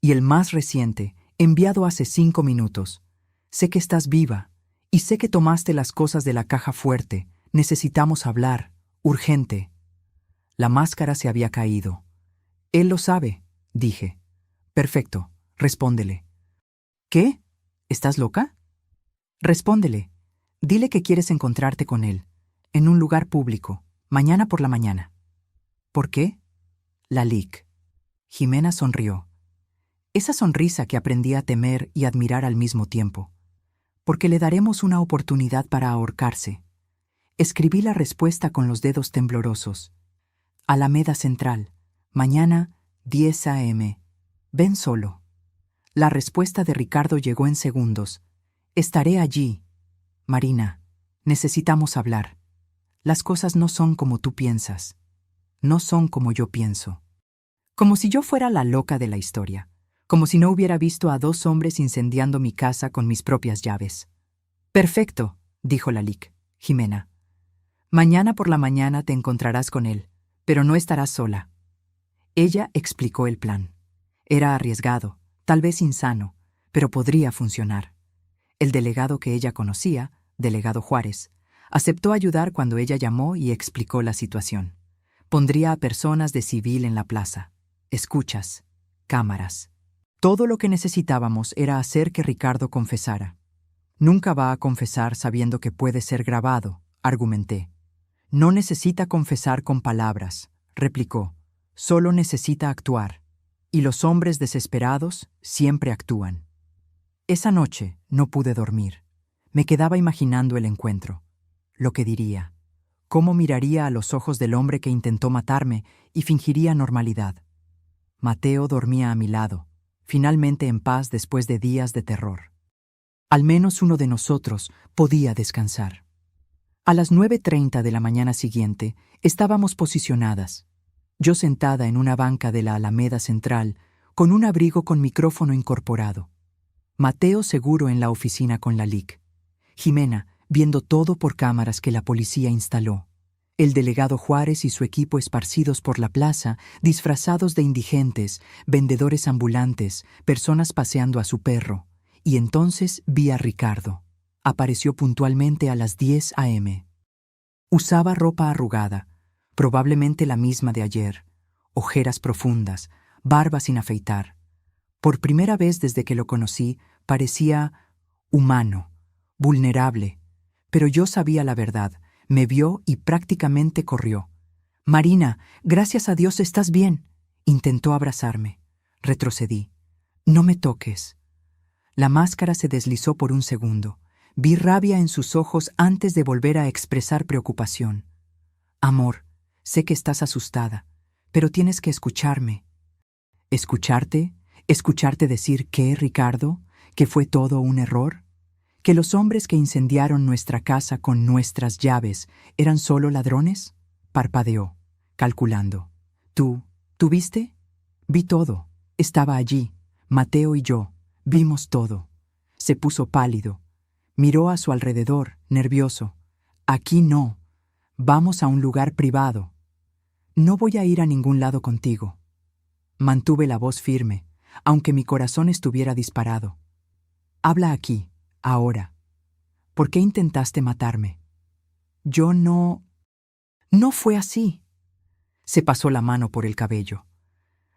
S1: Y el más reciente, enviado hace 5 minutos. Sé que estás viva, y sé que tomaste las cosas de la caja fuerte. Necesitamos hablar. Urgente. La máscara se había caído. Él lo sabe, dije. Perfecto, respóndele. ¿Qué? ¿Estás loca? Respóndele. Dile que quieres encontrarte con él, en un lugar público, mañana por la mañana. ¿Por qué? Lalique. Jimena sonrió. Esa sonrisa que aprendí a temer y admirar al mismo tiempo. Porque le daremos una oportunidad para ahorcarse. Escribí la respuesta con los dedos temblorosos. Alameda Central, mañana 10 a.m. Ven solo. La respuesta de Ricardo llegó en segundos. Estaré allí. Marina, necesitamos hablar. Las cosas no son como tú piensas. No son como yo pienso. Como si yo fuera la loca de la historia. Como si no hubiera visto a 2 hombres incendiando mi casa con mis propias llaves. Perfecto, dijo Lalique. Jimena. Mañana por la mañana te encontrarás con él, pero no estarás sola. Ella explicó el plan. Era arriesgado, tal vez insano, pero podría funcionar. El delegado que ella conocía, delegado Juárez, aceptó ayudar cuando ella llamó y explicó la situación. Pondría a personas de civil en la plaza, escuchas, cámaras. Todo lo que necesitábamos era hacer que Ricardo confesara. Nunca va a confesar sabiendo que puede ser grabado, argumenté. No necesita confesar con palabras, replicó. Solo necesita actuar. Y los hombres desesperados siempre actúan. Esa noche no pude dormir. Me quedaba imaginando el encuentro. Lo que diría. Cómo miraría a los ojos del hombre que intentó matarme y fingiría normalidad. Mateo dormía a mi lado, finalmente en paz después de días de terror. Al menos uno de nosotros podía descansar. A las 9:30 de la mañana siguiente, estábamos posicionadas. Yo sentada en una banca de la Alameda Central, con un abrigo con micrófono incorporado. Mateo seguro en la oficina con la LIC. Jimena, viendo todo por cámaras que la policía instaló. El delegado Juárez y su equipo esparcidos por la plaza, disfrazados de indigentes, vendedores ambulantes, personas paseando a su perro. Y entonces vi a Ricardo. Apareció puntualmente a las 10 a.m. Usaba ropa arrugada, probablemente la misma de ayer, ojeras profundas, barba sin afeitar. Por primera vez desde que lo conocí, parecía humano, vulnerable, pero yo sabía la verdad. Me vio y prácticamente corrió. «Marina, gracias a Dios estás bien». Intentó abrazarme. Retrocedí. «No me toques». La máscara se deslizó por un segundo. Vi rabia en sus ojos antes de volver a expresar preocupación. «Amor, sé que estás asustada, pero tienes que escucharme». ¿Escucharte? ¿Escucharte decir qué, Ricardo? ¿Que fue todo un error? ¿Que los hombres que incendiaron nuestra casa con nuestras llaves eran solo ladrones? Parpadeó, calculando. ¿Tú viste? Vi todo. Estaba allí. Mateo y yo. Vimos todo. Se puso pálido. Miró a su alrededor, nervioso. Aquí no. Vamos a un lugar privado. No voy a ir a ningún lado contigo. Mantuve la voz firme, aunque mi corazón estuviera disparado. Habla aquí. Ahora, ¿por qué intentaste matarme? Yo no... No fue así. Se pasó la mano por el cabello.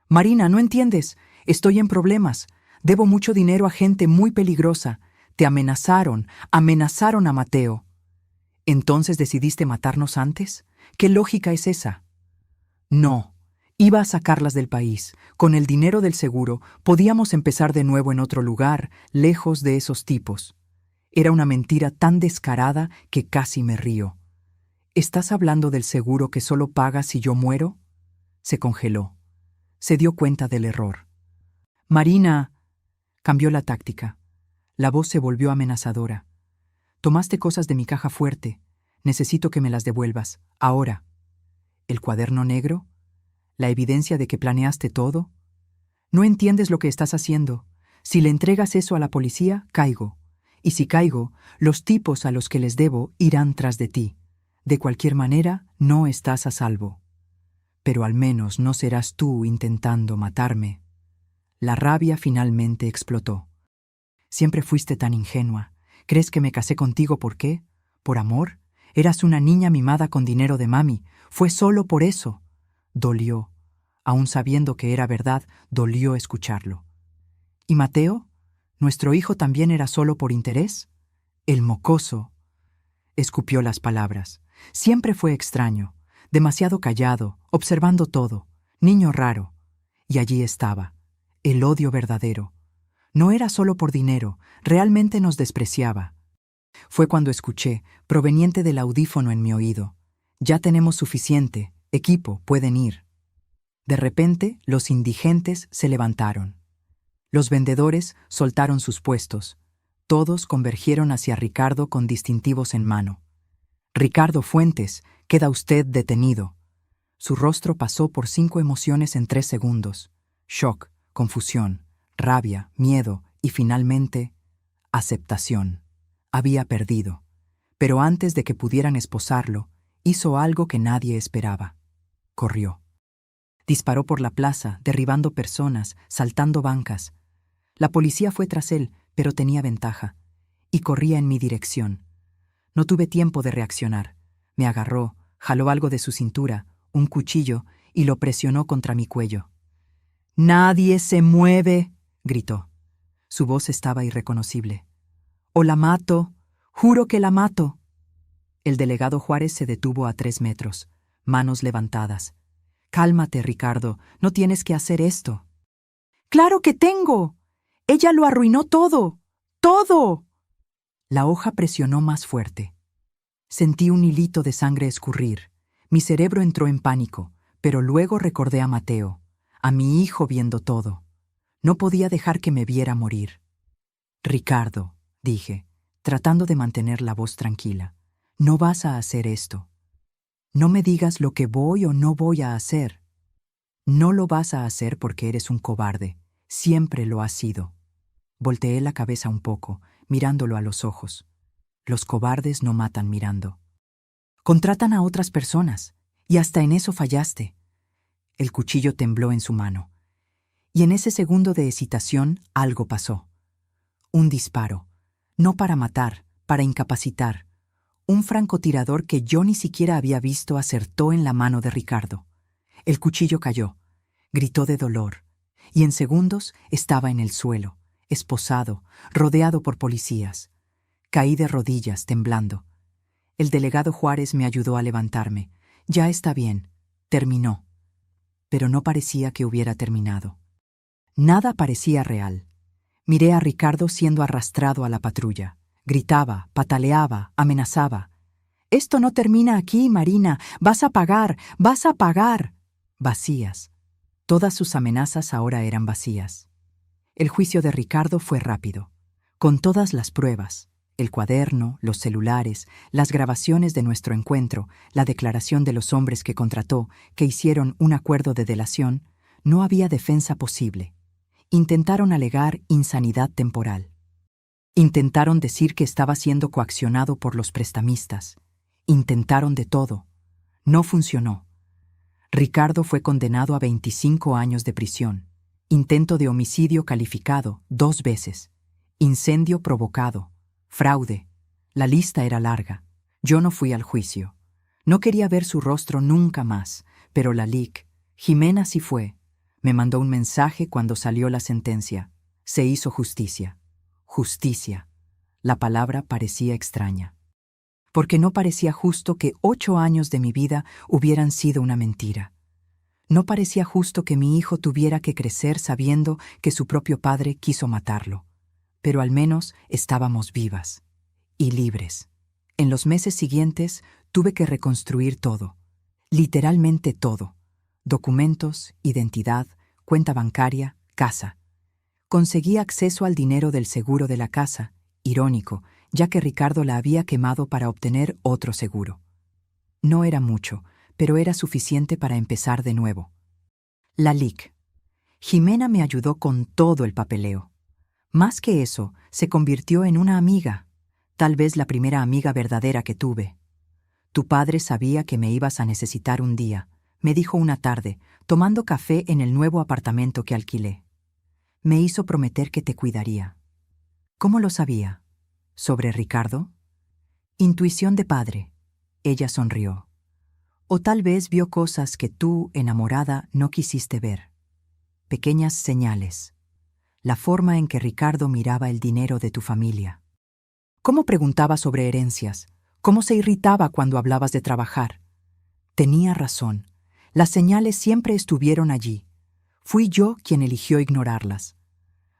S1: Marina, no entiendes. Estoy en problemas. Debo mucho dinero a gente muy peligrosa. Te amenazaron a Mateo. ¿Entonces decidiste matarnos antes? ¿Qué lógica es esa? No. Iba a sacarlas del país. Con el dinero del seguro, podíamos empezar de nuevo en otro lugar, lejos de esos tipos. Era una mentira tan descarada que casi me río. ¿Estás hablando del seguro que solo pagas si yo muero? Se congeló. Se dio cuenta del error. Marina. Cambió la táctica. La voz se volvió amenazadora. Tomaste cosas de mi caja fuerte. Necesito que me las devuelvas. Ahora. ¿El cuaderno negro? ¿La evidencia de que planeaste todo? No entiendes lo que estás haciendo. Si le entregas eso a la policía, caigo. Y si caigo, los tipos a los que les debo irán tras de ti. De cualquier manera, no estás a salvo. Pero al menos no serás tú intentando matarme. La rabia finalmente explotó. Siempre fuiste tan ingenua. ¿Crees que me casé contigo por qué? ¿Por amor? Eras una niña mimada con dinero de mami. Fue solo por eso. Dolió. Aun sabiendo que era verdad, dolió escucharlo. ¿Y Mateo? ¿Nuestro hijo también era solo por interés? El mocoso. Escupió las palabras. Siempre fue extraño, demasiado callado, observando todo, niño raro. Y allí estaba, el odio verdadero. No era solo por dinero, realmente nos despreciaba. Fue cuando escuché, proveniente del audífono en mi oído. Ya tenemos suficiente, equipo, pueden ir. De repente, los indigentes se levantaron. Los vendedores soltaron sus puestos. Todos convergieron hacia Ricardo con distintivos en mano. «Ricardo Fuentes, queda usted detenido». Su rostro pasó por 5 emociones en 3 segundos. Shock, confusión, rabia, miedo y finalmente, aceptación. Había perdido. Pero antes de que pudieran esposarlo, hizo algo que nadie esperaba. Corrió. Disparó por la plaza, derribando personas, saltando bancas. La policía fue tras él, pero tenía ventaja, y corría en mi dirección. No tuve tiempo de reaccionar. Me agarró, jaló algo de su cintura, un cuchillo, y lo presionó contra mi cuello. «¡Nadie se mueve!», gritó. Su voz estaba irreconocible. «O la mato, juro que la mato». El delegado Juárez se detuvo a 3 metros, manos levantadas. «Cálmate, Ricardo, no tienes que hacer esto». «¡Claro que tengo! Ella lo arruinó todo, todo». La hoja presionó más fuerte. Sentí un hilito de sangre escurrir. Mi cerebro entró en pánico, pero luego recordé a Mateo, a mi hijo viendo todo. No podía dejar que me viera morir. «Ricardo», dije, tratando de mantener la voz tranquila, No vas a hacer esto. No me digas lo que voy o no voy a hacer. No lo vas a hacer porque eres un cobarde. Siempre lo has sido. Volteé la cabeza un poco, mirándolo a los ojos. Los cobardes no matan mirando. Contratan a otras personas, y hasta en eso fallaste. El cuchillo tembló en su mano. Y en ese segundo de hesitación algo pasó. Un disparo. No para matar, para incapacitar. Un francotirador que yo ni siquiera había visto acertó en la mano de Ricardo. El cuchillo cayó. Gritó de dolor. Y en segundos estaba en el suelo, esposado, rodeado por policías. Caí de rodillas, temblando. El delegado Juárez me ayudó a levantarme. Ya está bien. Terminó. Pero no parecía que hubiera terminado. Nada parecía real. Miré a Ricardo siendo arrastrado a la patrulla. Gritaba, pataleaba, amenazaba. «Esto no termina aquí, Marina. Vas a pagar, vas a pagar». Vacías. Todas sus amenazas ahora eran vacías. El juicio de Ricardo fue rápido. Con todas las pruebas, el cuaderno, los celulares, las grabaciones de nuestro encuentro, la declaración de los hombres que contrató, que hicieron un acuerdo de delación, no había defensa posible. Intentaron alegar insanidad temporal. Intentaron decir que estaba siendo coaccionado por los prestamistas. Intentaron de todo. No funcionó. Ricardo fue condenado a 25 años de prisión. Intento de homicidio calificado 2 veces. Incendio provocado. Fraude. La lista era larga. Yo no fui al juicio. No quería ver su rostro nunca más, pero la LIC, Jimena sí fue. Me mandó un mensaje cuando salió la sentencia. Se hizo justicia. Justicia. La palabra parecía extraña. Porque no parecía justo que 8 años de mi vida hubieran sido una mentira. No parecía justo que mi hijo tuviera que crecer sabiendo que su propio padre quiso matarlo. Pero al menos estábamos vivas. Y libres. En los meses siguientes tuve que reconstruir todo. Literalmente todo. Documentos, identidad, cuenta bancaria, casa. Conseguí acceso al dinero del seguro de la casa, irónico, ya que Ricardo la había quemado para obtener otro seguro. No era mucho, pero era suficiente para empezar de nuevo. La LIC. Jimena me ayudó con todo el papeleo. Más que eso, se convirtió en una amiga, tal vez la primera amiga verdadera que tuve. Tu padre sabía que me ibas a necesitar un día, me dijo una tarde, tomando café en el nuevo apartamento que alquilé. Me hizo prometer que te cuidaría. ¿Cómo lo sabía? ¿Sobre Ricardo? Intuición de padre. Ella sonrió. O tal vez vio cosas que tú, enamorada, no quisiste ver. Pequeñas señales. La forma en que Ricardo miraba el dinero de tu familia. ¿Cómo preguntaba sobre herencias? ¿Cómo se irritaba cuando hablabas de trabajar? Tenía razón. Las señales siempre estuvieron allí. Fui yo quien eligió ignorarlas.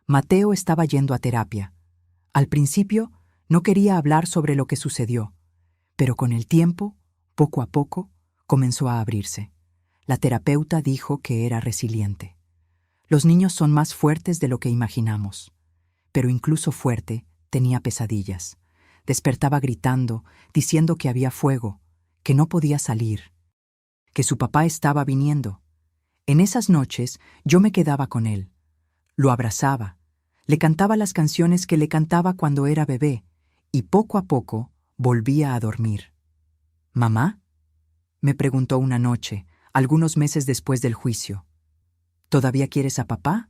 S1: Mateo estaba yendo a terapia. Al principio, no quería hablar sobre lo que sucedió, pero con el tiempo, poco a poco, comenzó a abrirse. La terapeuta dijo que era resiliente. Los niños son más fuertes de lo que imaginamos. Pero incluso fuerte, tenía pesadillas. Despertaba gritando, diciendo que había fuego, que no podía salir, que su papá estaba viniendo. En esas noches yo me quedaba con él. Lo abrazaba, le cantaba las canciones que le cantaba cuando era bebé, y poco a poco volvía a dormir. «¿Mamá?», me preguntó una noche, algunos meses después del juicio. «¿Todavía quieres a papá?».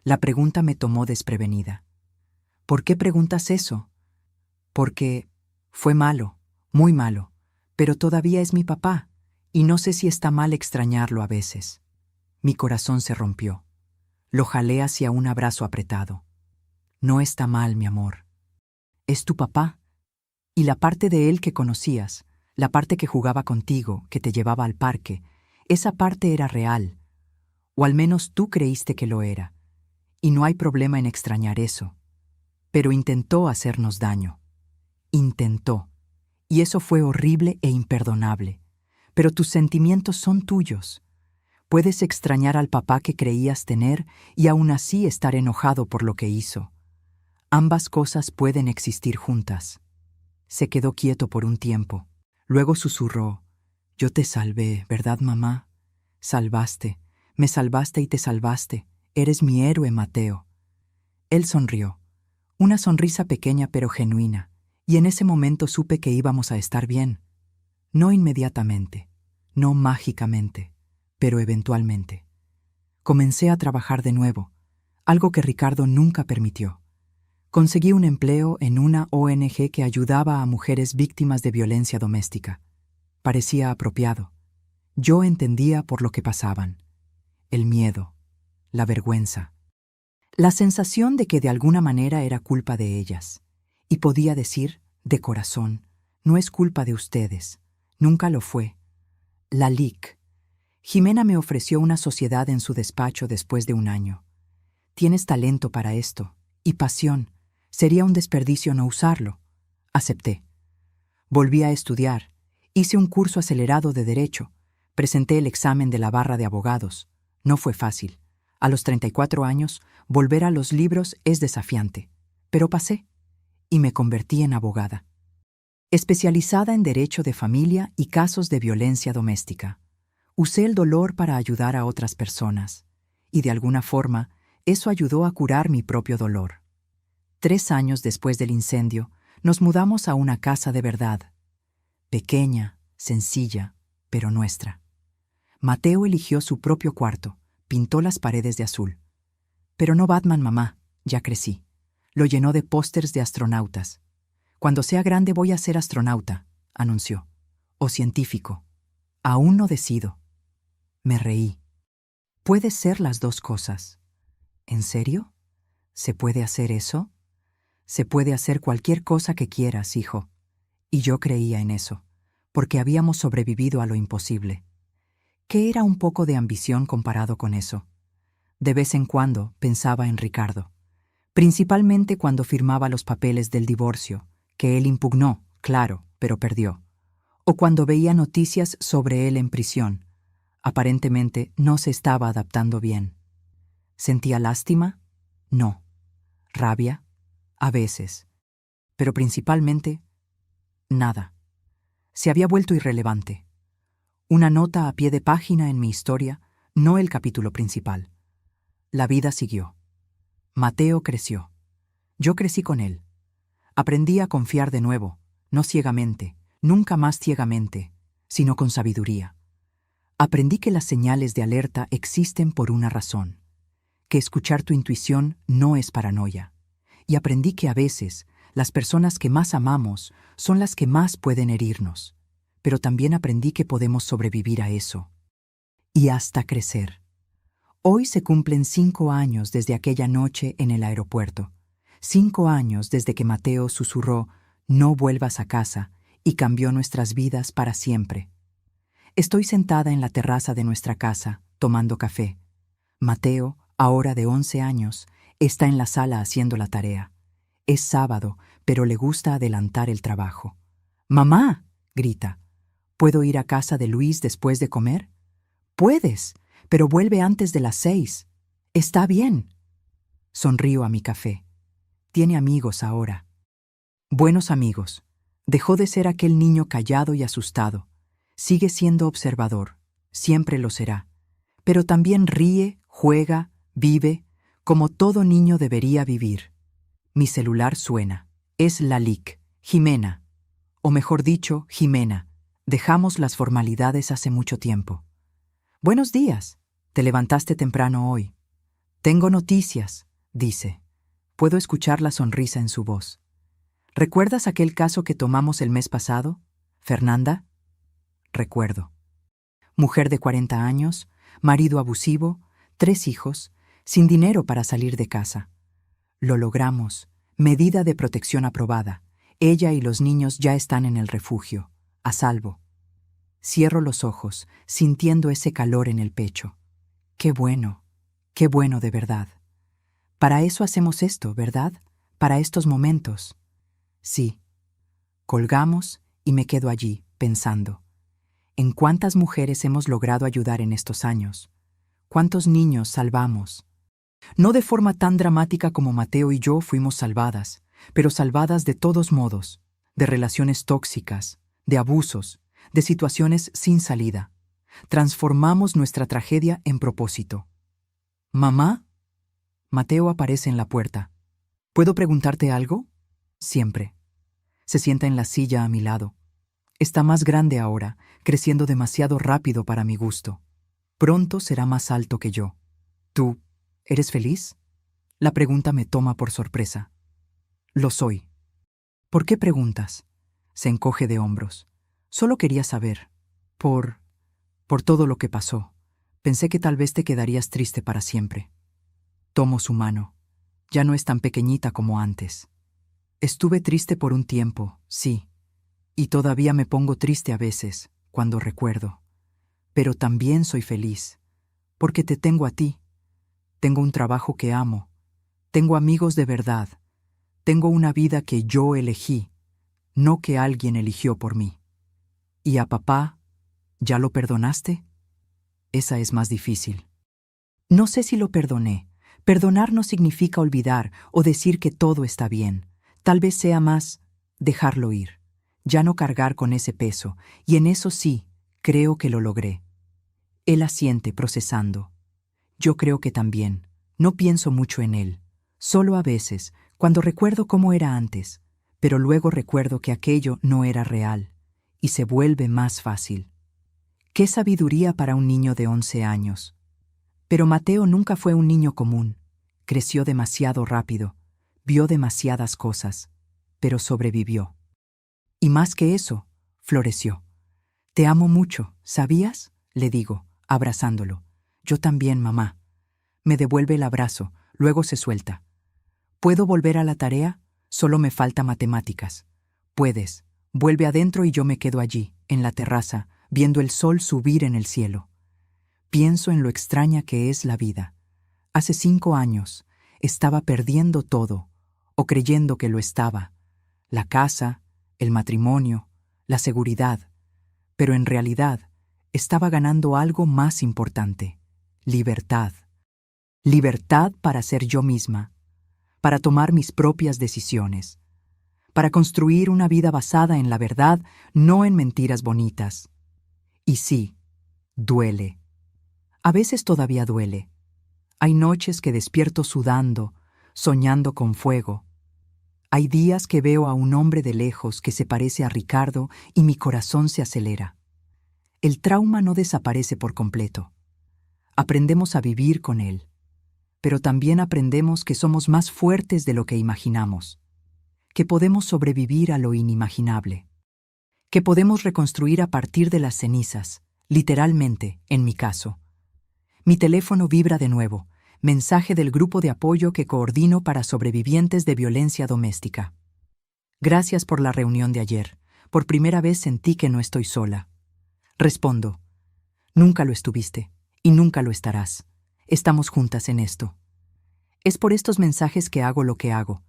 S1: La pregunta me tomó desprevenida. «¿Por qué preguntas eso?». «Porque fue malo, muy malo, pero todavía es mi papá, y no sé si está mal extrañarlo a veces». Mi corazón se rompió. Lo jalé hacia un abrazo apretado. «No está mal, mi amor. Es tu papá. Y la parte de él que conocías, la parte que jugaba contigo, que te llevaba al parque, esa parte era real. O al menos tú creíste que lo era. Y no hay problema en extrañar eso. Pero intentó hacernos daño. Intentó. Y eso fue horrible e imperdonable. Pero tus sentimientos son tuyos. Puedes extrañar al papá que creías tener y aún así estar enojado por lo que hizo. Ambas cosas pueden existir juntas. Se quedó quieto por un tiempo. Luego susurró: «Yo te salvé, ¿verdad, mamá? Salvaste, me salvaste y te salvaste. Eres mi héroe, Mateo». Él sonrió. Una sonrisa pequeña pero genuina, y en ese momento supe que íbamos a estar bien. No inmediatamente, no mágicamente, pero eventualmente. Comencé a trabajar de nuevo, algo que Ricardo nunca permitió. Conseguí un empleo en una ONG que ayudaba a mujeres víctimas de violencia doméstica. Parecía apropiado. Yo entendía por lo que pasaban. El miedo, la vergüenza, la sensación de que de alguna manera era culpa de ellas. Y podía decir, de corazón, no es culpa de ustedes. Nunca lo fue. La LIC. Jimena me ofreció una sociedad en su despacho después de un año. Tienes talento para esto, y pasión. Sería un desperdicio no usarlo. Acepté. Volví a estudiar. Hice un curso acelerado de Derecho. Presenté el examen de la barra de abogados. No fue fácil. A los 34 años, volver a los libros es desafiante. Pero pasé. Y me convertí en abogada. Especializada en Derecho de Familia y casos de violencia doméstica. Usé el dolor para ayudar a otras personas. Y de alguna forma, eso ayudó a curar mi propio dolor. 3 años después del incendio, nos mudamos a una casa de verdad. Pequeña, sencilla, pero nuestra. Mateo eligió su propio cuarto, pintó las paredes de azul. Pero no Batman, mamá, ya crecí. Lo llenó de pósters de astronautas. Cuando sea grande voy a ser astronauta, anunció. O científico. Aún no decido. Me reí. Puede ser las dos cosas. ¿En serio? ¿Se puede hacer eso? Se puede hacer cualquier cosa que quieras, hijo. Y yo creía en eso, porque habíamos sobrevivido a lo imposible. ¿Qué era un poco de ambición comparado con eso? De vez en cuando pensaba en Ricardo, principalmente cuando firmaba los papeles del divorcio, que él impugnó, claro, pero perdió. O cuando veía noticias sobre él en prisión. Aparentemente no se estaba adaptando bien. ¿Sentía lástima? No. ¿Rabia? A veces. Pero principalmente, nada. Se había vuelto irrelevante. Una nota a pie de página en mi historia, no el capítulo principal. La vida siguió. Mateo creció. Yo crecí con él. Aprendí a confiar de nuevo, no ciegamente, nunca más ciegamente, sino con sabiduría. Aprendí que las señales de alerta existen por una razón, que escuchar tu intuición no es paranoia. Y aprendí que a veces las personas que más amamos son las que más pueden herirnos. Pero también aprendí que podemos sobrevivir a eso. Y hasta crecer. Hoy se cumplen 5 años desde aquella noche en el aeropuerto. 5 años desde que Mateo susurró, «No vuelvas a casa», y cambió nuestras vidas para siempre. Estoy sentada en la terraza de nuestra casa, tomando café. Mateo, ahora de 11 años, está en la sala haciendo la tarea. Es sábado, pero le gusta adelantar el trabajo. «¡Mamá!», grita. «¿Puedo ir a casa de Luis después de comer?». «Puedes, pero vuelve antes de las 6. Está bien». Sonrío a mi café. Tiene amigos ahora. Buenos amigos. Dejó de ser aquel niño callado y asustado. Sigue siendo observador. Siempre lo será. Pero también ríe, juega, vive, como todo niño debería vivir. Mi celular suena. Es la LIC, Jimena. O mejor dicho, Jimena. Dejamos las formalidades hace mucho tiempo. «Buenos días. Te levantaste temprano hoy». «Tengo noticias», dice. Puedo escuchar la sonrisa en su voz. «¿Recuerdas aquel caso que tomamos el mes pasado, Fernanda?». Recuerdo. Mujer de 40 años, marido abusivo, 3 hijos, sin dinero para salir de casa. Lo logramos. Medida de protección aprobada. Ella y los niños ya están en el refugio, a salvo. Cierro los ojos, sintiendo ese calor en el pecho. Qué bueno de verdad. Para eso hacemos esto, ¿verdad? Para estos momentos. Sí. Colgamos y me quedo allí, pensando. ¿En cuántas mujeres hemos logrado ayudar en estos años? ¿Cuántos niños salvamos? No de forma tan dramática como Mateo y yo fuimos salvadas, pero salvadas de todos modos. de relaciones tóxicas, de abusos, de situaciones sin salida. Transformamos nuestra tragedia en propósito. ¿Mamá? Mateo aparece en la puerta. ¿Puedo preguntarte algo? Siempre. Se sienta en la silla a mi lado. Está más grande ahora, creciendo demasiado rápido para mi gusto. Pronto será más alto que yo. ¿Tú eres feliz? La pregunta me toma por sorpresa. Lo soy. ¿Por qué preguntas? Se encoge de hombros. Solo quería saber. Por todo lo que pasó. Pensé que tal vez te quedarías triste para siempre. Tomo su mano. Ya no es tan pequeñita como antes. Estuve triste por un tiempo, sí. Y todavía me pongo triste a veces, cuando recuerdo. Pero también soy feliz, porque te tengo a ti. Tengo un trabajo que amo. Tengo amigos de verdad. Tengo una vida que yo elegí, no que alguien eligió por mí. ¿Y a papá? ¿Ya lo perdonaste? Esa es más difícil. No sé si lo perdoné. Perdonar no significa olvidar o decir que todo está bien. Tal vez sea más dejarlo ir, ya no cargar con ese peso, y en eso sí, creo que lo logré. Él asiente procesando. Yo creo que también. No pienso mucho en él. Solo a veces, cuando recuerdo cómo era antes, pero luego recuerdo que aquello no era real, y se vuelve más fácil. ¡Qué sabiduría para un niño de 11 años! Pero Mateo nunca fue un niño común. Creció demasiado rápido, vio demasiadas cosas, pero sobrevivió. Y más que eso, floreció. Te amo mucho, ¿sabías? Le digo, abrazándolo. Yo también, mamá. Me devuelve el abrazo, luego se suelta. ¿Puedo volver a la tarea? Solo me falta matemáticas. Puedes. Vuelve adentro y yo me quedo allí, en la terraza, viendo el sol subir en el cielo. Pienso en lo extraña que es la vida. Hace 5 años estaba perdiendo todo, o creyendo que lo estaba. La casa, el matrimonio, la seguridad. Pero en realidad estaba ganando algo más importante: libertad. Libertad para ser yo misma, para tomar mis propias decisiones, para construir una vida basada en la verdad, no en mentiras bonitas. Y sí, duele. A veces todavía duele. Hay noches que despierto sudando, soñando con fuego. Hay días que veo a un hombre de lejos que se parece a Ricardo y mi corazón se acelera. El trauma no desaparece por completo. Aprendemos a vivir con él, pero también aprendemos que somos más fuertes de lo que imaginamos, que podemos sobrevivir a lo inimaginable, que podemos reconstruir a partir de las cenizas, literalmente, en mi caso. Mi teléfono vibra de nuevo, mensaje del grupo de apoyo que coordino para sobrevivientes de violencia doméstica. Gracias por la reunión de ayer. Por primera vez sentí que no estoy sola. Respondo, nunca lo estuviste y nunca lo estarás. Estamos juntas en esto. Es por estos mensajes que hago lo que hago,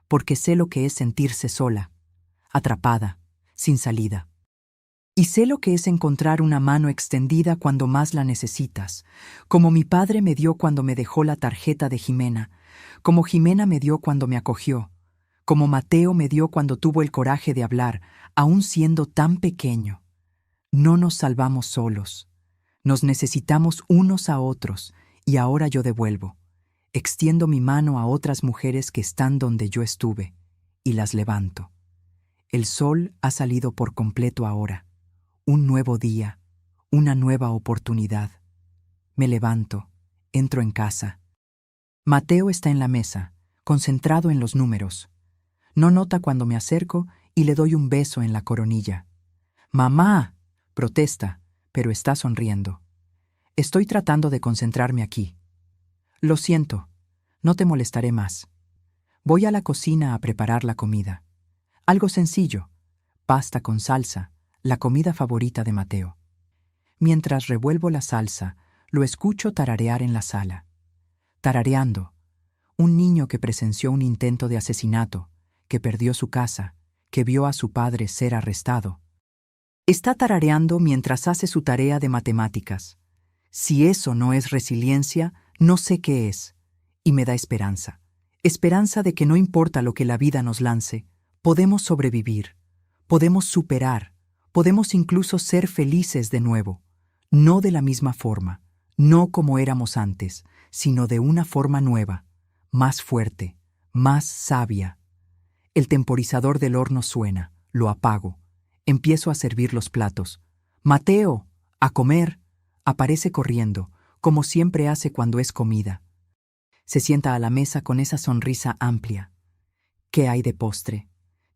S1: porque sé lo que es sentirse sola, atrapada, sin salida. Y sé lo que es encontrar una mano extendida cuando más la necesitas, como mi padre me dio cuando me dejó la tarjeta de Jimena, como Jimena me dio cuando me acogió, como Mateo me dio cuando tuvo el coraje de hablar, aún siendo tan pequeño. No nos salvamos solos. Nos necesitamos unos a otros, y ahora yo devuelvo. Extiendo mi mano a otras mujeres que están donde yo estuve, y las levanto. El sol ha salido por completo ahora. Un nuevo día, una nueva oportunidad. Me levanto, entro en casa. Mateo está en la mesa, concentrado en los números. No nota cuando me acerco y le doy un beso en la coronilla. «¡Mamá!», protesta, pero está sonriendo. Estoy tratando de concentrarme aquí. Lo siento, no te molestaré más. Voy a la cocina a preparar la comida. Algo sencillo, pasta con salsa, la comida favorita de Mateo. Mientras revuelvo la salsa, lo escucho tararear en la sala. Tarareando, un niño que presenció un intento de asesinato, que perdió su casa, que vio a su padre ser arrestado. Está tarareando mientras hace su tarea de matemáticas. Si eso no es resiliencia, no sé qué es. Y me da esperanza. Esperanza de que no importa lo que la vida nos lance, podemos sobrevivir. Podemos superar, podemos incluso ser felices de nuevo, no de la misma forma, no como éramos antes, sino de una forma nueva, más fuerte, más sabia. El temporizador del horno suena, lo apago. Empiezo a servir los platos. ¡Mateo! ¡A comer! Aparece corriendo, como siempre hace cuando es comida. Se sienta a la mesa con esa sonrisa amplia. ¿Qué hay de postre?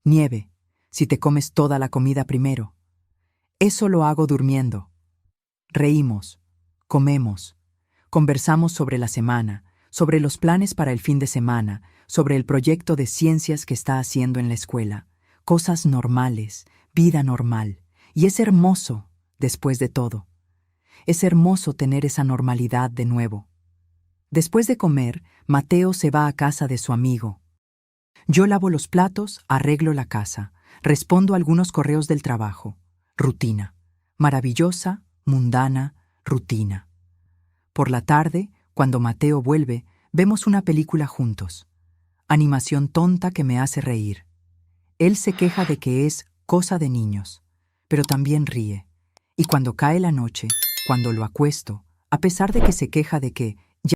S1: Nieve, si te comes toda la comida primero. Eso lo hago durmiendo. Reímos, comemos, conversamos sobre la semana, sobre los planes para el fin de semana, sobre el proyecto de ciencias que está haciendo en la escuela. Cosas normales, vida normal. Y es hermoso, después de todo. Es hermoso tener esa normalidad de nuevo. Después de comer, Mateo se va a casa de su amigo. Yo lavo los platos, arreglo la casa, respondo a algunos correos del trabajo. Rutina. Maravillosa, mundana, rutina. Por la tarde, cuando Mateo vuelve, vemos una película juntos. Animación tonta que me hace reír. Él se queja de que es cosa de niños, pero también ríe. Y cuando cae la noche, cuando lo acuesto, a pesar de que se queja de que